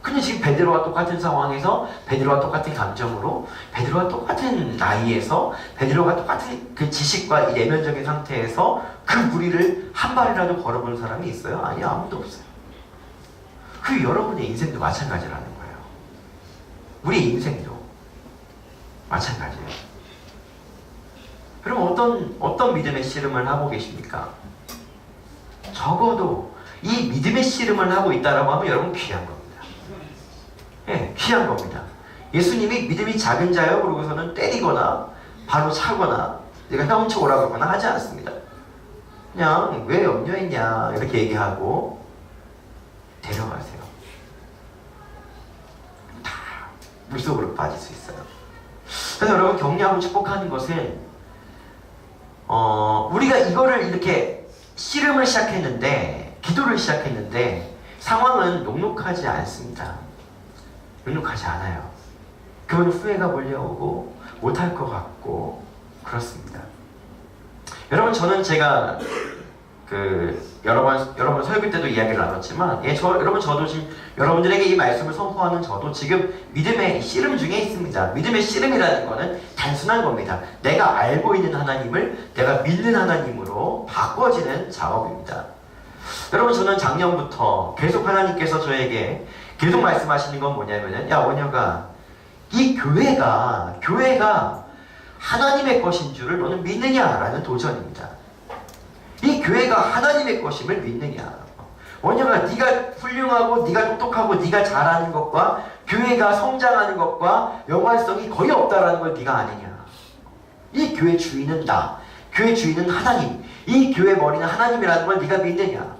[SPEAKER 1] 근데 지금 베드로와 똑같은 상황에서 베드로와 똑같은 감정으로 베드로와 똑같은 나이에서 베드로와 똑같은 그 지식과 이 내면적인 상태에서 그 무리를 한 발이라도 걸어본 사람이 있어요? 아니, 아무도 없어요. 그 여러분의 인생도 마찬가지라는 거예요. 우리 인생도 마찬가지예요. 그럼 어떤 믿음의 씨름을 하고 계십니까? 적어도 이 믿음의 씨름을 하고 있다라고 하면 여러분 귀한 겁니다. 예, 귀한 겁니다. 예수님이 믿음이 작은 자요 그러고서는 때리거나 바로 차거나 내가 헤엄쳐 오라고 하거나 하지 않습니다. 그냥 왜 염려했냐 이렇게 얘기하고 데려가세요. 다 물속으로 빠질 수 있어요. 그래서 여러분 격려하고 축복하는 것은 우리가 이거를 이렇게 씨름을 시작했는데 기도를 시작했는데 상황은 녹록하지 않습니다. 녹록하지 않아요. 그러면 후회가 몰려오고 못할 것 같고 그렇습니다. 여러분 저는 제가 여러 번 설교 때도 이야기를 나눴지만 여러분 저도 지금 여러분들에게 이 말씀을 선포하는 저도 지금 믿음의 씨름 중에 있습니다. 믿음의 씨름이라는 거는 단순한 겁니다. 내가 알고 있는 하나님을 내가 믿는 하나님으로 바꿔지는 작업입니다. 여러분 저는 작년부터 계속 하나님께서 저에게 계속 말씀하시는 건 뭐냐면은 야 원혁아 이 교회가 하나님의 것인 줄을 너는 믿느냐라는 도전입니다. 이 교회가 하나님의 것임을 믿느냐. 원혁아 네가 훌륭하고 네가 똑똑하고 네가 잘하는 것과 교회가 성장하는 것과 연관성이 거의 없다라는 걸 네가 아느냐. 이 교회 주인은 나, 교회 주인은 하나님, 이 교회 머리는 하나님이라는 걸 네가 믿느냐.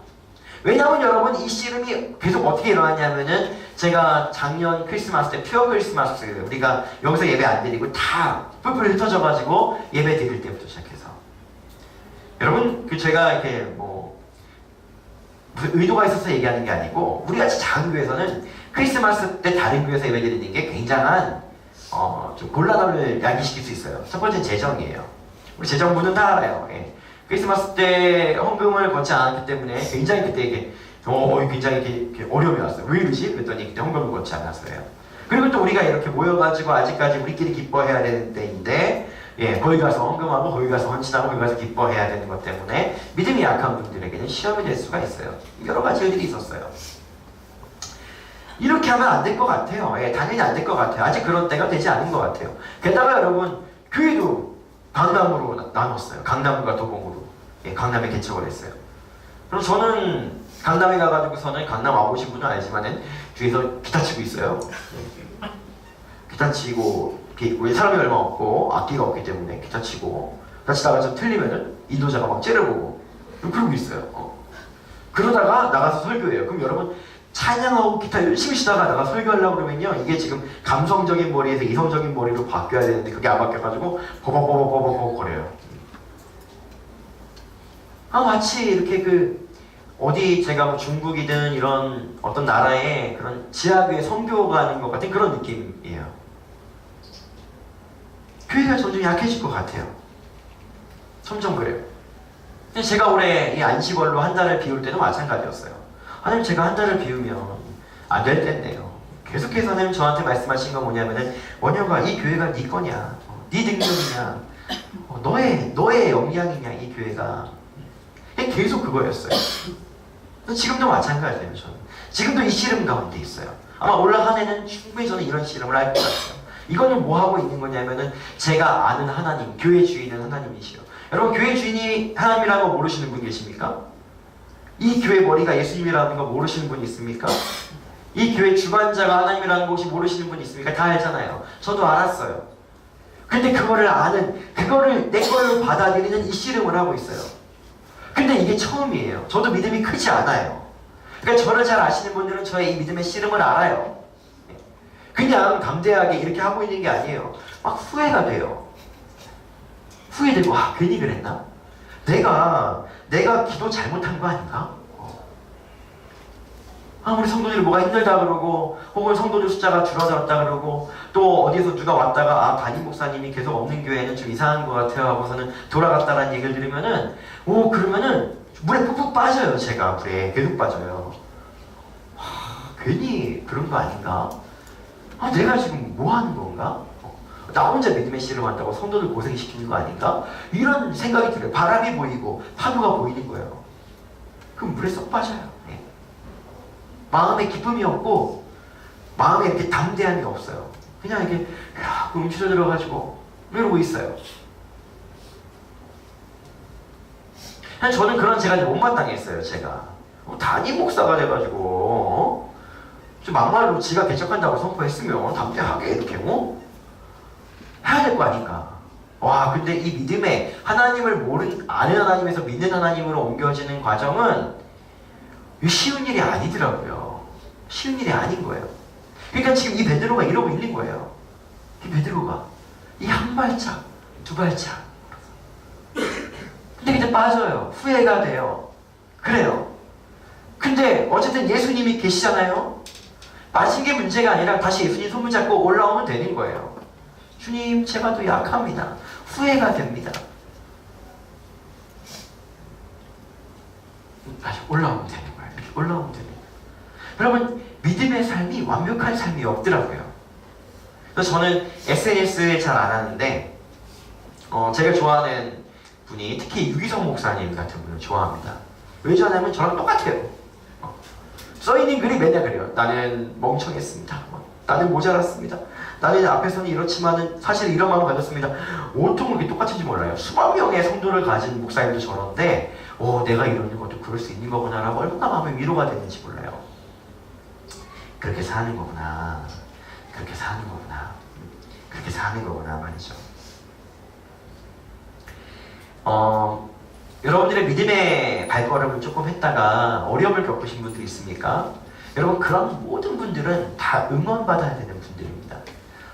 [SPEAKER 1] 왜냐하면 여러분 이 씨름이 계속 어떻게 일어났냐면은 제가 작년 크리스마스 때 퓨어 크리스마스 우리가 여기서 예배 안 드리고 다 뿔뿔 흩어져가지고 예배 드릴 때부터 시작해서 여러분 제가 이렇게 무슨 의도가 있어서 얘기하는 게 아니고 우리 같이 작은 교회에서는 크리스마스 때 다른 교회에서 예배 드리는 게 굉장한 좀 곤란함을 야기시킬 수 있어요. 첫 번째는 재정이에요. 우리 재정부는 다 알아요. 예. 크리스마스 때 헌금을 걷지 않았기 때문에 굉장히 그때 이게 굉장히 이렇게 어려움이 왔어요. 왜 이러지? 그랬더니 그때 헌금을 걷지 않았어요. 그리고 또 우리가 이렇게 모여가지고 아직까지 우리끼리 기뻐해야 되는 때인데 거기 가서 헌금하고 거기 가서 헌신하고 거기 가서 기뻐해야 되는 것 때문에 믿음이 약한 분들에게는 시험이 될 수가 있어요. 여러 가지 일들이 있었어요. 이렇게 하면 안 될 것 같아요. 당연히 안 될 것 같아요. 아직 그런 때가 되지 않은 것 같아요. 게다가 여러분 교회도 강남으로 나눴어요. 강남과 도봉으로. 강남에 개척을 했어요. 그럼 저는 강남에 가가지고서는 강남 와보신 분은 알지만은 뒤에서 기타 치고 있어요. 기타 치고 사람이 얼마 없고 악기가 없기 때문에 기타 치고 치다가 좀 틀리면은 인도자가 막 째려보고 그러고 있어요. 그러다가 나가서 설교해요. 그럼 여러분 찬양하고 기타 열심히 치다가 나가 설교하려고 그러면요 이게 지금 감성적인 머리에서 이성적인 머리로 바뀌어야 되는데 그게 안 바뀌어가지고 버벅버벅 거려요. 마치 이렇게 어디 제가 중국이든 이런 어떤 나라의 그런 지하교회 선교가 하는 것 같은 그런 느낌이에요. 교회가 점점 약해질 것 같아요. 점점 그래요. 제가 올해 이 안식월로 한 달을 비울 때도 마찬가지였어요. 하나님, 제가 한 달을 비우면 안 될 텐데요. 계속해서 하나님 저한테 말씀하신 건 뭐냐면은, 원영아, 이 교회가 네 거냐, 네 능력이냐, 너의 역량이냐, 이 교회가. 계속 그거였어요. 지금도 마찬가지예요. 저는 지금도 이 씨름 가운데 있어요. 아마 올 한 해는 충분히 저는 이런 씨름을 할 것 같아요. 이거는 뭐 하고 있는 거냐면은, 제가 아는 하나님, 교회 주인은 하나님이시요. 여러분, 교회 주인이 하나님이라는 거 모르시는 분 계십니까? 이 교회 머리가 예수님이라는 거 모르시는 분 있습니까? 이 교회 주관자가 하나님이라는 거 혹시 모르시는 분 있습니까? 다 알잖아요. 저도 알았어요. 근데 그거를 내 걸로 받아들이는 이 씨름을 하고 있어요. 근데 이게 처음이에요. 저도 믿음이 크지 않아요. 그러니까 저를 잘 아시는 분들은 저의 이 믿음의 씨름을 알아요. 그냥 담대하게 이렇게 하고 있는 게 아니에요. 막 후회가 돼요. 후회되고, 괜히 그랬나? 내가 기도 잘못한 거 아닌가? 우리 성도들이 뭐가 힘들다 그러고, 혹은 성도들 숫자가 줄어들었다 그러고, 또 어디서 누가 왔다가 담임 목사님이 계속 없는 교회는 좀 이상한 것 같아요 하고서는 돌아갔다라는 얘기를 들으면은, 그러면은 물에 푹푹 빠져요. 제가 물에 계속 빠져요. 괜히 그런 거 아닌가? 내가 지금 뭐 하는 건가? 나 혼자 믿음의 씨름한다고 성도들 고생시키는 거 아닌가? 이런 생각이 들어요. 바람이 보이고 파도가 보이는 거예요. 그럼 물에 쏙 빠져요. 네. 마음에 기쁨이 없고 마음에 이렇게 담대함이 없어요. 그냥 이렇게 움츠려 들어가지고 이러고 있어요. 저는 그런 제가 못마땅했어요. 제가 담임 목사가 돼가지고 좀 막말로 지가 개척한다고 선포했으면 담대하게 이렇게 해야 될 거 아닌가. 근데 이 믿음에 하나님을 아는 하나님에서 믿는 하나님으로 옮겨지는 과정은 쉬운 일이 아니더라고요. 쉬운 일이 아닌 거예요. 그러니까 지금 이 베드로가 이러고 있는 거예요. 이 베드로가 이 한 발짝, 두 발짝. 근데 그때 빠져요. 후회가 돼요. 그래요. 근데 어쨌든 예수님이 계시잖아요. 빠진 게 문제가 아니라 다시 예수님 손을 잡고 올라오면 되는 거예요. 주님, 제가 더 약합니다. 후회가 됩니다. 다시 올라오면 되는 거예요. 이렇게 올라오면 되는 거예요. 여러분, 믿음의 삶이 완벽한 삶이 없더라고요. 그래서 저는 SNS에 잘 안 하는데, 제가 좋아하는 분이 특히 유기성 목사님 같은 분을 좋아합니다. 왜 좋아하냐면 저랑 똑같아요. 써있는 글이 맨날 그래요. 나는 멍청했습니다. 나는 모자랐습니다. 나는 앞에서는 이렇지만은 사실 이런 마음 가졌습니다. 온통 그렇게 똑같은지 몰라요. 수만 명의 성도를 가진 목사님도 저런데 내가 이러는 것도 그럴 수 있는 거구나 라고 얼마나 마음에 위로가 되는지 몰라요. 그렇게 사는 거구나. 그렇게 사는 거구나. 그렇게 사는 거구나 말이죠. 여러분들의 믿음의 발걸음을 조금 했다가 어려움을 겪으신 분들 있습니까? 여러분, 그런 모든 분들은 다 응원받아야 되는 분들입니다.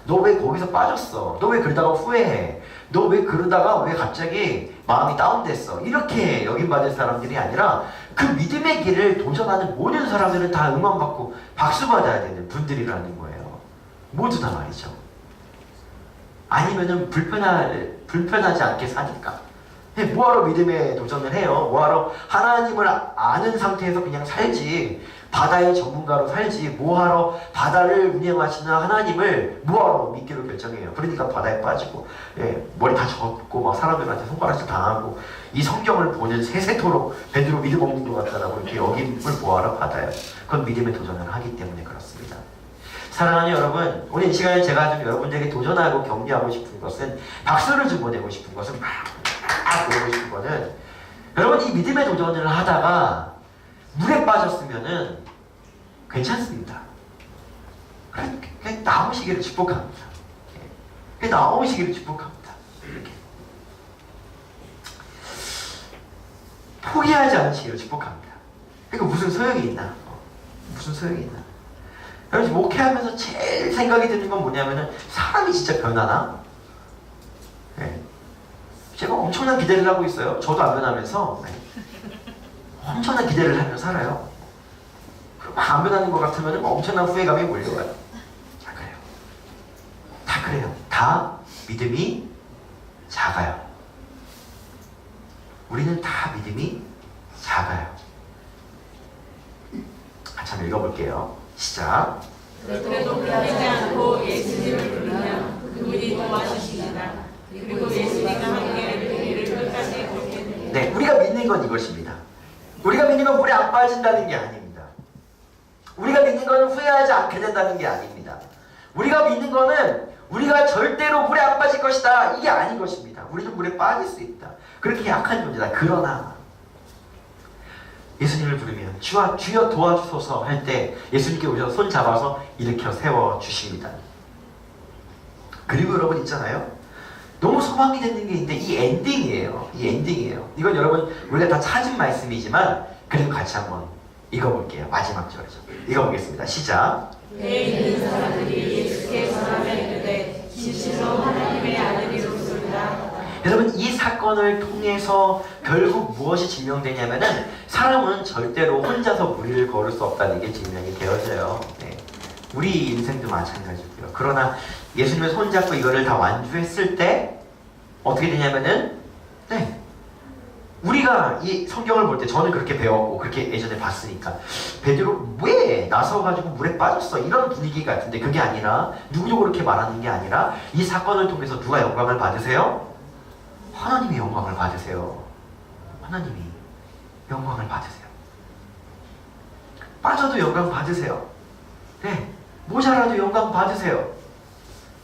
[SPEAKER 1] 너 왜 거기서 빠졌어? 너 왜 그러다가 후회해? 너 왜 그러다가 왜 갑자기 마음이 다운됐어? 이렇게 여김받을 사람들이 아니라 그 믿음의 길을 도전하는 모든 사람들은 다 응원받고 박수받아야 되는 분들이라는 거예요. 모두 다 말이죠. 아니면은 불편하지 않게 사니까. 뭐하러 믿음에 도전을 해요? 뭐하러 하나님을 아는 상태에서 그냥 살지, 바다의 전문가로 살지, 뭐하러 바다를 운영하시는 하나님을 뭐하러 믿기로 결정해요? 그러니까 바다에 빠지고, 머리 다 젖고 막 사람들한테 손가락질 당하고, 이 성경을 보는 세세토록 베드로 믿음 없는 것 같다라고 이렇게 여김을 뭐하러 받아요? 그건 믿음의 도전을 하기 때문에 그렇습니다. 사랑하는 여러분, 오늘 이 시간에 제가 좀 여러분들에게 도전하고 격려하고 싶은 것은, 박수를 좀 보내고 싶은 것은, 막 보내고 싶은 거는, 여러분, 이 믿음의 도전을 하다가 물에 빠졌으면은 괜찮습니다. 그냥 나오시기를 축복합니다. 그냥 나오시기를 축복합니다. 이렇게 포기하지 않으시기를 축복합니다. 그러니까 무슨 소용이 있나? 무슨 소용이 있나? 여러분, 목회하면서 제일 생각이 드는 건 뭐냐면은, 사람이 진짜 변하나? 제가 엄청난 기대를 하고 있어요. 저도 안 변하면서 엄청난 기대를 하며 살아요. 그럼 안 변하는 것 같으면 엄청난 후회감이 몰려와요. 다 그래요. 다 그래요. 다 믿음이 작아요. 우리는 다 믿음이
[SPEAKER 2] 그리고 예수님과 함께 그 일을 끝까지 걷게.
[SPEAKER 1] 네, 우리가 믿는 건 이것입니다. 우리가 믿는 건 물에 안 빠진다는 게 아닙니다. 우리가 믿는 건 후회하지 않게 된다는 게 아닙니다. 우리가 믿는 거는 우리가 절대로 물에 안 빠질 것이다, 이게 아닌 것입니다. 우리는 물에 빠질 수 있다. 그렇게 약한 존재다. 그러나 예수님을 부르면 주여 도와주소서 할 때 예수님께 오셔서 손 잡아서 일으켜 세워주십니다. 그리고 여러분 있잖아요, 너무 소망이 되는 게 있는데 이 엔딩이에요. 이 엔딩이에요. 이건 여러분 우리가 다 찾은 말씀이지만 그래도 같이 한번 읽어볼게요. 마지막 절이죠. 읽어보겠습니다. 시작.
[SPEAKER 2] 내 있는 사람들이 예수께 전하며 이르되 진실로 하나님의 아들이로소이다.
[SPEAKER 1] 여러분, 이 사건을 통해서 결국 무엇이 증명되냐면은 사람은 절대로 혼자서 무리를 걸을 수 없다는 게 증명이 되어져요. 네. 우리 인생도 마찬가지고요. 그러나 예수님의 손잡고 이거를 다 완주했을 때 어떻게 되냐면은 네, 우리가 이 성경을 볼 때 저는 그렇게 배웠고 그렇게 예전에 봤으니까 베드로 왜 나서가지고 물에 빠졌어? 이런 분위기 같은데 그게 아니라 누구도 그렇게 말하는 게 아니라 이 사건을 통해서 누가 영광을 받으세요? 하나님이 영광을 받으세요. 하나님이 영광을 받으세요. 빠져도 영광 받으세요. 네, 모자라도 영광 받으세요.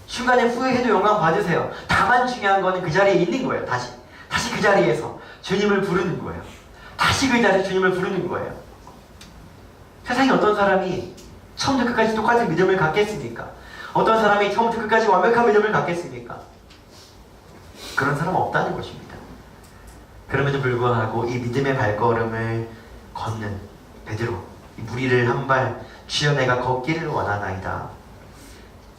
[SPEAKER 1] 중간에 후회해도 영광 받으세요. 다만 중요한 거는 그 자리에 있는 거예요. 다시 그 자리에서 주님을 부르는 거예요. 다시 그 자리에 주님을 부르는 거예요. 세상에 어떤 사람이 처음부터 끝까지 똑같은 믿음을 갖겠습니까? 어떤 사람이 처음부터 끝까지 완벽한 믿음을 갖겠습니까? 그런 사람 없다는 것입니다. 그럼에도 불구하고 이 믿음의 발걸음을 걷는 베드로, 이 무리를 한 발, 주여 내가 걷기를 원하나이다.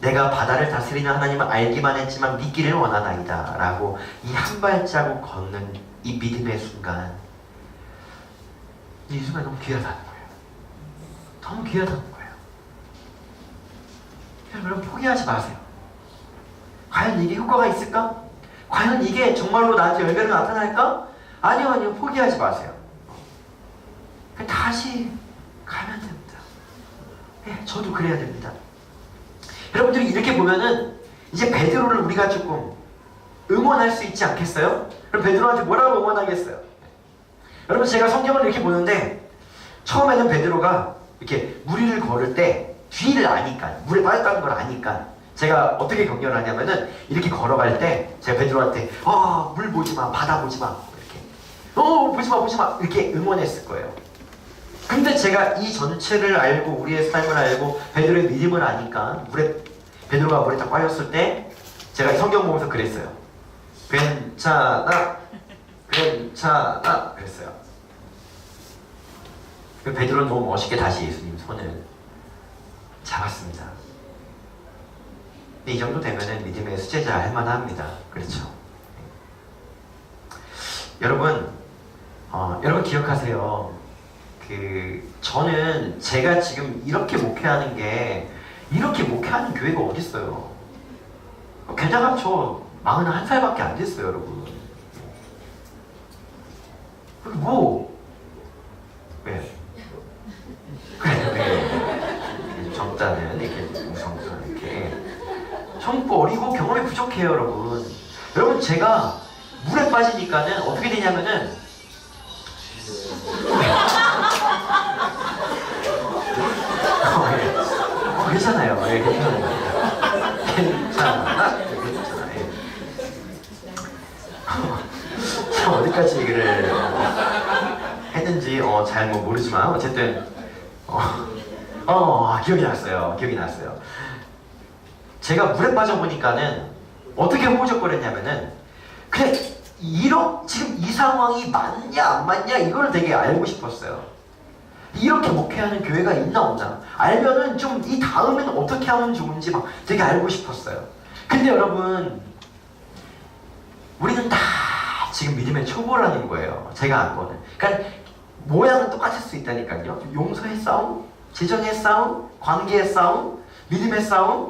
[SPEAKER 1] 내가 바다를 다스리는 하나님을 알기만 했지만 믿기를 원하나이다 라고 이 한 발자국 걷는 이 믿음의 순간, 이 순간 너무 귀하다는 거예요. 너무 귀하다는 거예요. 여러분 포기하지 마세요. 과연 이게 효과가 있을까? 과연 이게 정말로 나한테 열매로 나타날까? 아니요, 포기하지 마세요. 다시 가면 됩니다. 네, 저도 그래야 됩니다. 여러분들이 이렇게 보면은 이제 베드로를 우리가 조금 응원할 수 있지 않겠어요? 그럼 베드로한테 뭐라고 응원하겠어요? 여러분, 제가 성경을 이렇게 보는데 처음에는 베드로가 이렇게 무리를 걸을 때 뒤를 아니까, 물에 빠졌다는 걸 아니까 제가 어떻게 격려를 하냐면은 이렇게 걸어갈 때 제가 베드로한테 물 보지 마, 바다 보지 마, 이렇게 보지 마 이렇게 응원했을 거예요. 근데 제가 이 전체를 알고 우리의 삶을 알고 베드로의 믿음을 아니까 베드로가 물에 딱 빠졌을 때 제가 성경 보면서 그랬어요. 괜찮아 그랬어요. 베드로는 너무 멋있게 다시 예수님 손을 잡았습니다. 이 정도 되면은 믿음의 수제자 할 만합니다. 그렇죠? 여러분 기억하세요. 저는 제가 지금 이렇게 목회하는 게 이렇게 목회하는 교회가 어딨어요. 게다가 저 41살밖에 안 됐어요, 여러분. 왜? 그래. 젊다는 이렇게 무성무성 이렇게 젊고 어리고 경험이 부족해요, 여러분. 여러분, 제가 물에 빠지니까는 어떻게 되냐면은 괜찮아요. 예, 괜찮아요. 괜찮아. 참 어디까지 얘기를 했는지 잘 모르지만 어쨌든 기억이 났어요. 제가 물에 빠져보니까는 어떻게 호적거렸냐면은 그래, 지금 이 상황이 맞냐 안 맞냐 이걸 되게 알고 싶었어요. 이렇게 목회하는 교회가 있나 없나 알면은 좀 이 다음에는 어떻게 하면 좋은지 막 되게 알고 싶었어요. 근데 여러분, 우리는 다 지금 믿음의 초보라는 거예요. 제가 안 거는. 그러니까 모양은 똑같을 수 있다니까요. 용서의 싸움, 재정의 싸움, 관계의 싸움, 믿음의 싸움,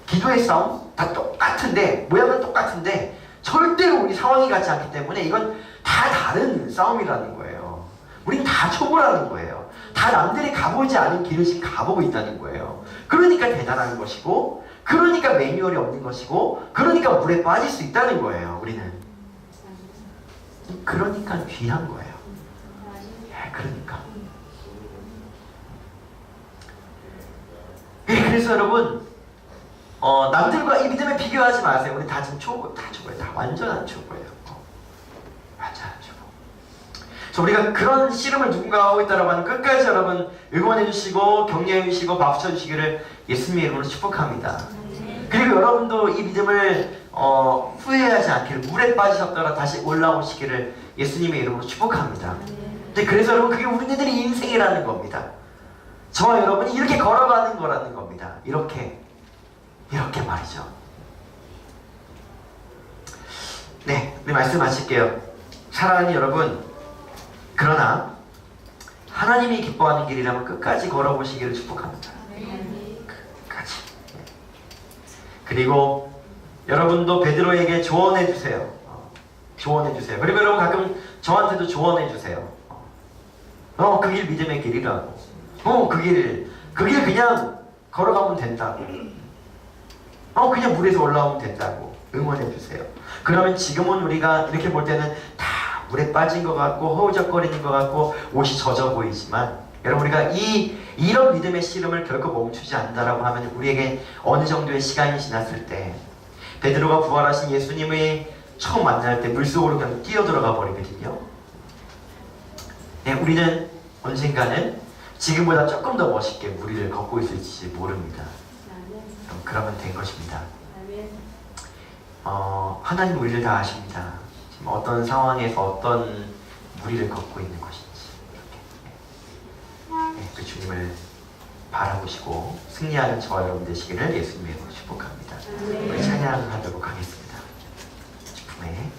[SPEAKER 1] 기도의 싸움 다 똑같은데, 모양은 똑같은데 절대로 우리 상황이 같지 않기 때문에 이건 다 다른 싸움이라는 거예요. 우린 다 초보라는 거예요. 다 남들이 가보지 않은 길을 지금 가보고 있다는 거예요. 그러니까 대단한 것이고, 그러니까 매뉴얼이 없는 것이고, 그러니까 물에 빠질 수 있다는 거예요. 우리는 그러니까 귀한 거예요. 그러니까. 그래서 여러분, 남들과 이 믿음에 비교하지 마세요. 우리 다 지금 초보, 다 초보예요. 다 완전한 초보예요. 완전한 초보. 그래서 우리가 그런 씨름을 누군가 하고 있다라고 하면 끝까지 여러분 응원해 주시고 격려해 주시고 박수 쳐 주시기를 예수님의 이름으로 축복합니다. 그리고 여러분도 이 믿음을 후회하지 않기를, 물에 빠지셨다가 다시 올라오시기를 예수님의 이름으로 축복합니다. 근데 그래서 여러분, 그게 우리들의 인생이라는 겁니다. 저와 여러분이 이렇게 걸어가는 거라는 겁니다. 이렇게 말이죠. 네, 우리 말씀 마칠게요. 사랑하는 여러분, 그러나 하나님이 기뻐하는 길이라면 끝까지 걸어보시기를 축복합니다. 끝까지. 그리고 여러분도 베드로에게 조언해 주세요. 조언해 주세요. 그리고 여러분 가끔 저한테도 조언해 주세요. 그 길 믿음의 길이라고. 그 길 그냥 걸어가면 된다고. 그냥 물에서 올라오면 된다고 응원해 주세요. 그러면 지금은 우리가 이렇게 볼 때는 다 물에 빠진 것 같고 허우적거리는 것 같고 옷이 젖어 보이지만, 여러분 우리가 이런 믿음의 씨름을 결코 멈추지 않는다라고 하면 우리에게 어느 정도의 시간이 지났을 때 베드로가 부활하신 예수님의 처음 만날 때 물속으로 그냥 뛰어들어가 버리거든요. 네, 우리는 언젠가는 지금보다 조금 더 멋있게 물 위를 걷고 있을지 모릅니다. 그러면 된 것입니다. 하나님 우리를 다 아십니다. 지금 어떤 상황에서 어떤 무리를 걷고 있는 것인지 이렇게. 네, 그 주님을 바라보시고 승리하는 저와 여러분 되시기를 예수님의 이름으로 축복합니다. 우리 찬양하도록 하겠습니다. 기쁨에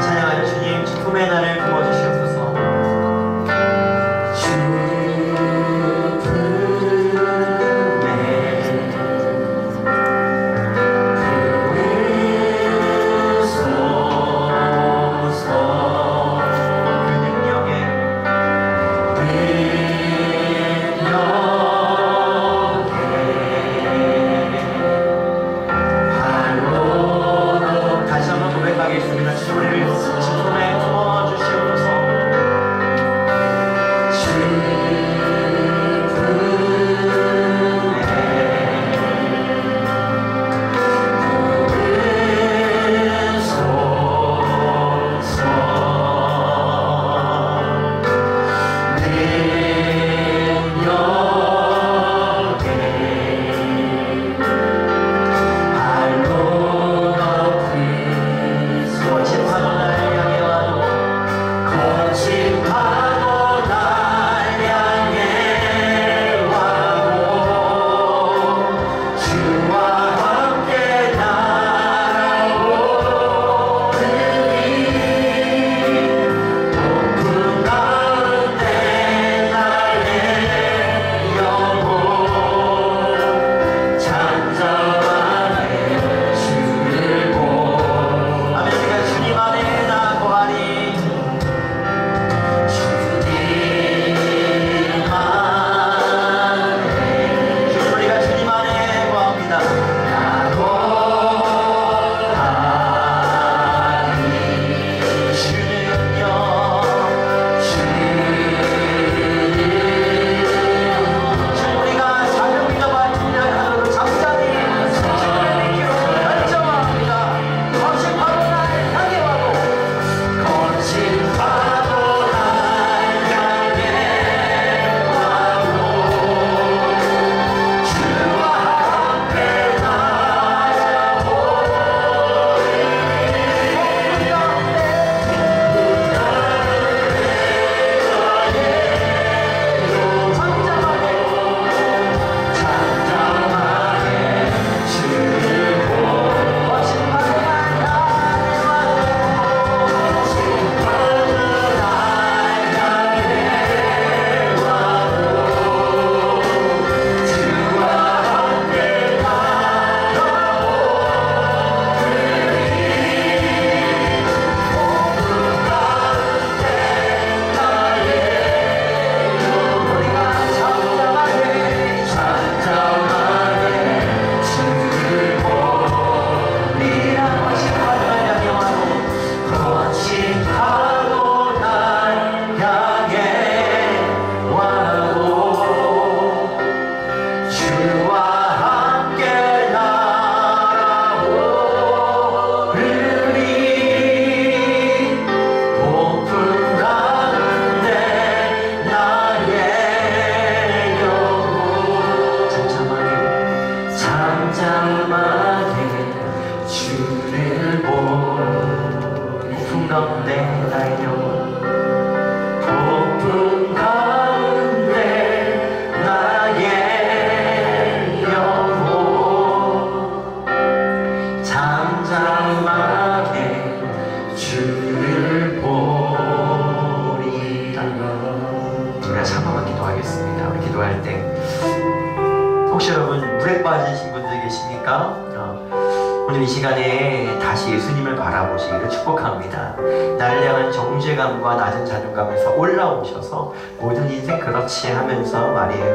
[SPEAKER 1] 찬양하는 주님, 기쁨의 날을 부어주시옵소서. 기쁨의 가운데 나의 영혼 폭풍 가운데 나의 영혼 잠잠하게 주를 보리라. 우리가 한 번만 기도하겠습니다. 우리 기도할 때 혹시 여러분 물에 빠지신 분들 계십니까? 오늘 이 시간에 다시 예수님을 바라보시기를 축복합니다. 나를 향한 정죄감과 낮은 자존감에서 올라오셔서 모든 인생 그렇지 하면서 말이에요.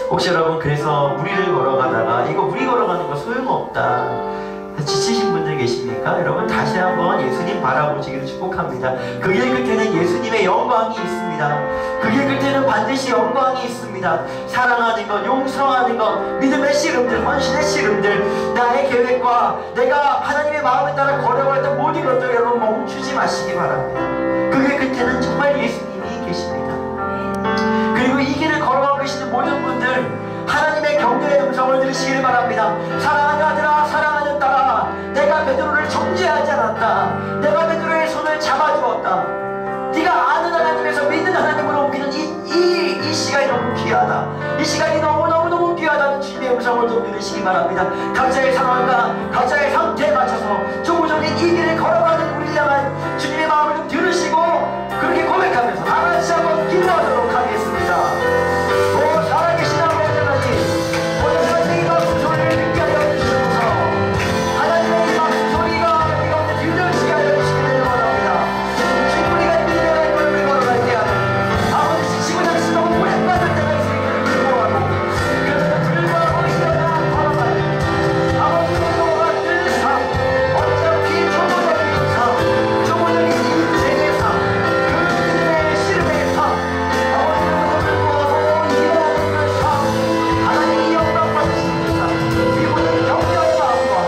[SPEAKER 1] 혹시 여러분 그래서 무리를 걸어가다가 이거 무리 걸어가는 거 소용없다 지치신 분들 계십니까? 여러분 다시 한번 예수님 바라보시기를 축복합니다. 그 길 끝에는 예수님의 영광이 있습니다. 그 길 끝에는 반드시 영광이 있습니다. 사랑하는 것, 용서하는 것, 믿음의 씨름들, 헌신의 씨름들, 나의 계획과 내가 하나님의 마음에 따라 걸어갔던 모든 것들 여러분 멈추지 마시기 바랍니다. 그 길 끝에는 정말 예수님이 계십니다. 그리고 이 길을 걸어가고 계시는 모든 분들 하나님의 격려의 음성을 들으시기를 바랍니다. 사랑하는 아들아, 사랑하는 딸아, 내가 베드로를 정죄하지 않았다. 내가 베드로의 손을 잡아주었다. 네가 아는 하나님에서 믿는 하나님으로 옮기는 이 시간이 너무 귀하다. 이 시간이 너무너무 귀하다는 주님의 음성을 좀 들으시기 바랍니다. 각자의 상황과 각자의 상태에 맞춰서 조구적인 이 길을 걸어가는 우리를 향한 주님의 마음을 좀 들으시고 그렇게 고백하면서 다 같이 한번 기도하도록 하겠습니다. 오 살아계신 아버지 하나님, 오늘 선생님 박수 소리를 듣게 하여 주시옵소서. 하나님의 이 박수 소리가 우리 가운데 들려지게 하여 주시기를 원합니다. 주님 우리가 믿음의 발걸음을 걸어갈 때 하는 아버지 지치고 장치고 물에 빠질 때가 있으니까 불구하고 그래서 불구하고 일어나 걸어갈 아버지의 노가 뜰 삶, 어차피 초보적인 삶, 초보적인 인생의 삶, 그 믿음의 씨름의 삶, 아버지로부터 불구하고 일어나는 그 삶, 하나님이 영광 받으시는 삶, 이분은 격려의 마음과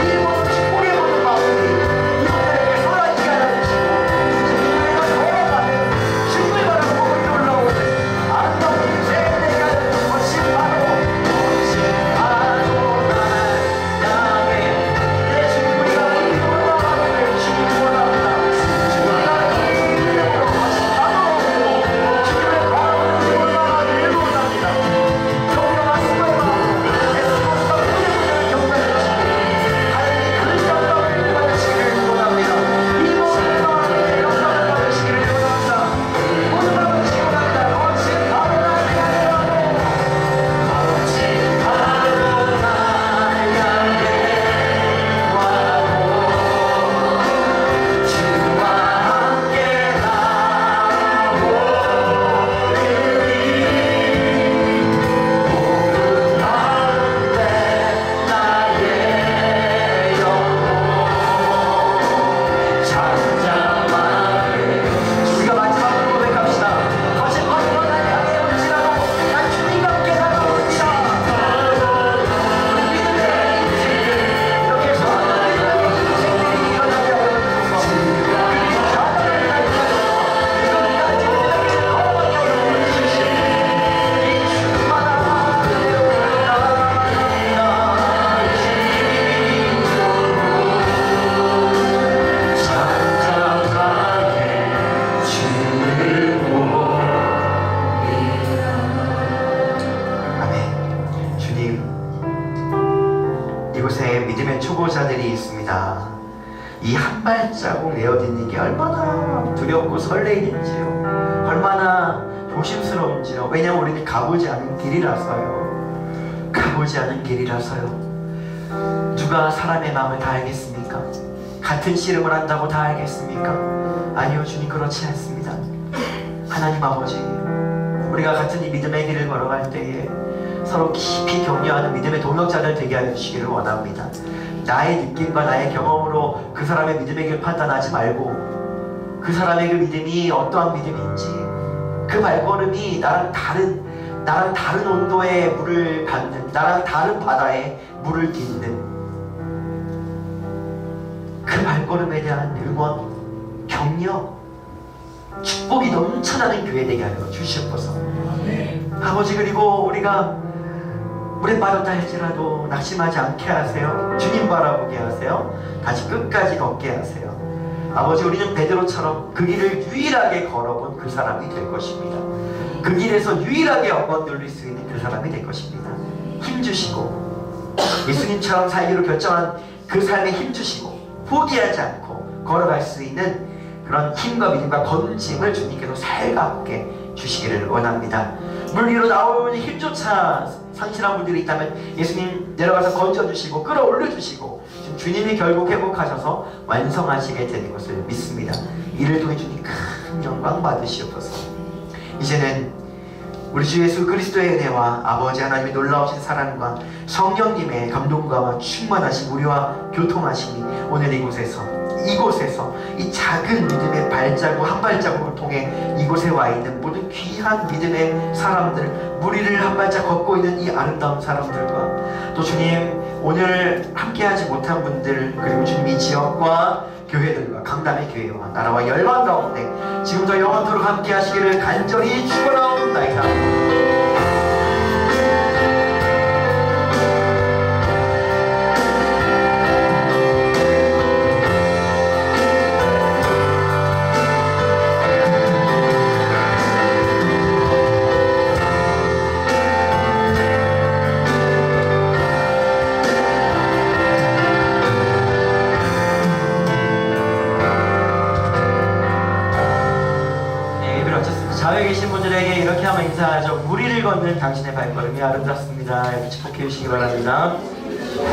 [SPEAKER 1] 이분은 축복의 모든 마음이 이분들에게 쏟아지게 하여 주시고 주님을 걸어가는 주님을 바라보고 올라오는 아름다운 인생을 내게 하여 주신 것이 바로 날 향해 내 주님 우리가 이 올라가기를 주님 원합니다. 우리가 이 믿음으로 다시 나눠오고 주님의 마음으로 올라가기를 원합니다. 격려와 수고의 마음으로 애쓰고서 모든 분들을 격려해 주시고 하나님이 그 영광을 받으시기를 원합니다. 이 모든 마음에 영광을 받으시기를 원합니다. 모든 마음을 지고 갑니다. 거친 바로 날 향해 와도 거친 바로 날 향해 와도 주와 함께 우리가 마지막으로 고백합시다. 거친 바로 날 향해 올지라도 난 주님과 함께 나가옵니다. 믿음의 인생들 이렇게 해서 믿음의 인생들이 일어나게 하여 주소서. 그리고 자녀를 낳으셔서 이것까지 믿음의 걸어가게 하여 주시니 이 충만한 은혜로 잠잠하게 주를 아멘. 주님, 이곳에 믿음의 초보자들이 있습니다. 이 한 발자국 내어딛는 게 얼마나 두렵고 설레이는지요. 얼마나 조심스러운지요. 왜냐하면 우리는 가보지 않은 길이라서요. 가보지 않은 길이라서요. 누가 사람의 마음을 다 알겠습니까? 같은 씨름을 한다고 다 알겠습니까? 아니요, 주님 그렇지 않습니다. 하나님 아버지, 우리가 같은 이 믿음의 길을 걸어갈 때에 서로 깊이 격려하는 믿음의 동역자들 되게 하여 주시기를 원합니다. 나의 느낌과 나의 경험으로 그 사람의 믿음의 길 판단하지 말고 그 사람의 그 믿음이 어떠한 믿음인지 그 발걸음이 나랑 다른 온도의 물을 받는, 나랑 다른 바다에 물을 딛는 그 발걸음에 대한 응원, 격려, 축복이 넘쳐나는 교회 되게 하여 주시옵소서. 아버지, 그리고 우리가 물에 빠졌다 할지라도 낙심하지 않게 하세요. 주님 바라보게 하세요. 다시 끝까지 걷게 하세요. 아버지, 우리는 베드로처럼 그 길을 유일하게 걸어본 그 사람이 될 것입니다. 그 길에서 유일하게 언번 누릴 수 있는 그 사람이 될 것입니다. 힘주시고 예수님처럼 살기로 결정한 그 삶에 힘주시고 포기하지 않고 걸어갈 수 있는 그런 힘과 믿음과 건짐을 주님께서 살갑게 주시기를 원합니다. 물 위로 나오는 힘조차 상실한 분들이 있다면 예수님 내려가서 건져주시고 끌어올려주시고 주님이 결국 회복하셔서 완성하시게 되는 것을 믿습니다. 이를 통해 주님 큰 영광 받으시옵소서. 이제는 우리 주 예수 그리스도의 은혜와 아버지 하나님의 놀라우신 사랑과 성령님의 감동과 충만하신 우리와 교통하심이 오늘 이곳에서 이 작은 믿음의 발자국 한 발자국을 통해 이곳에 와 있는 모든 귀한 믿음의 사람들, 무리를 한 발짝 걷고 있는 이 아름다운 사람들과 또 주님 오늘 함께하지 못한 분들, 그리고 주님 이 지역과 교회들과 강남의 교회와 나라와 열방 가운데 지금도 영원토록 함께 하시기를 간절히 축원하옵나이다. 자외에 계신 분들에게 이렇게 한번 인사하죠. 무리를 걷는 당신의 발걸음이 아름답습니다. 이렇게 축복해 주시기 바랍니다.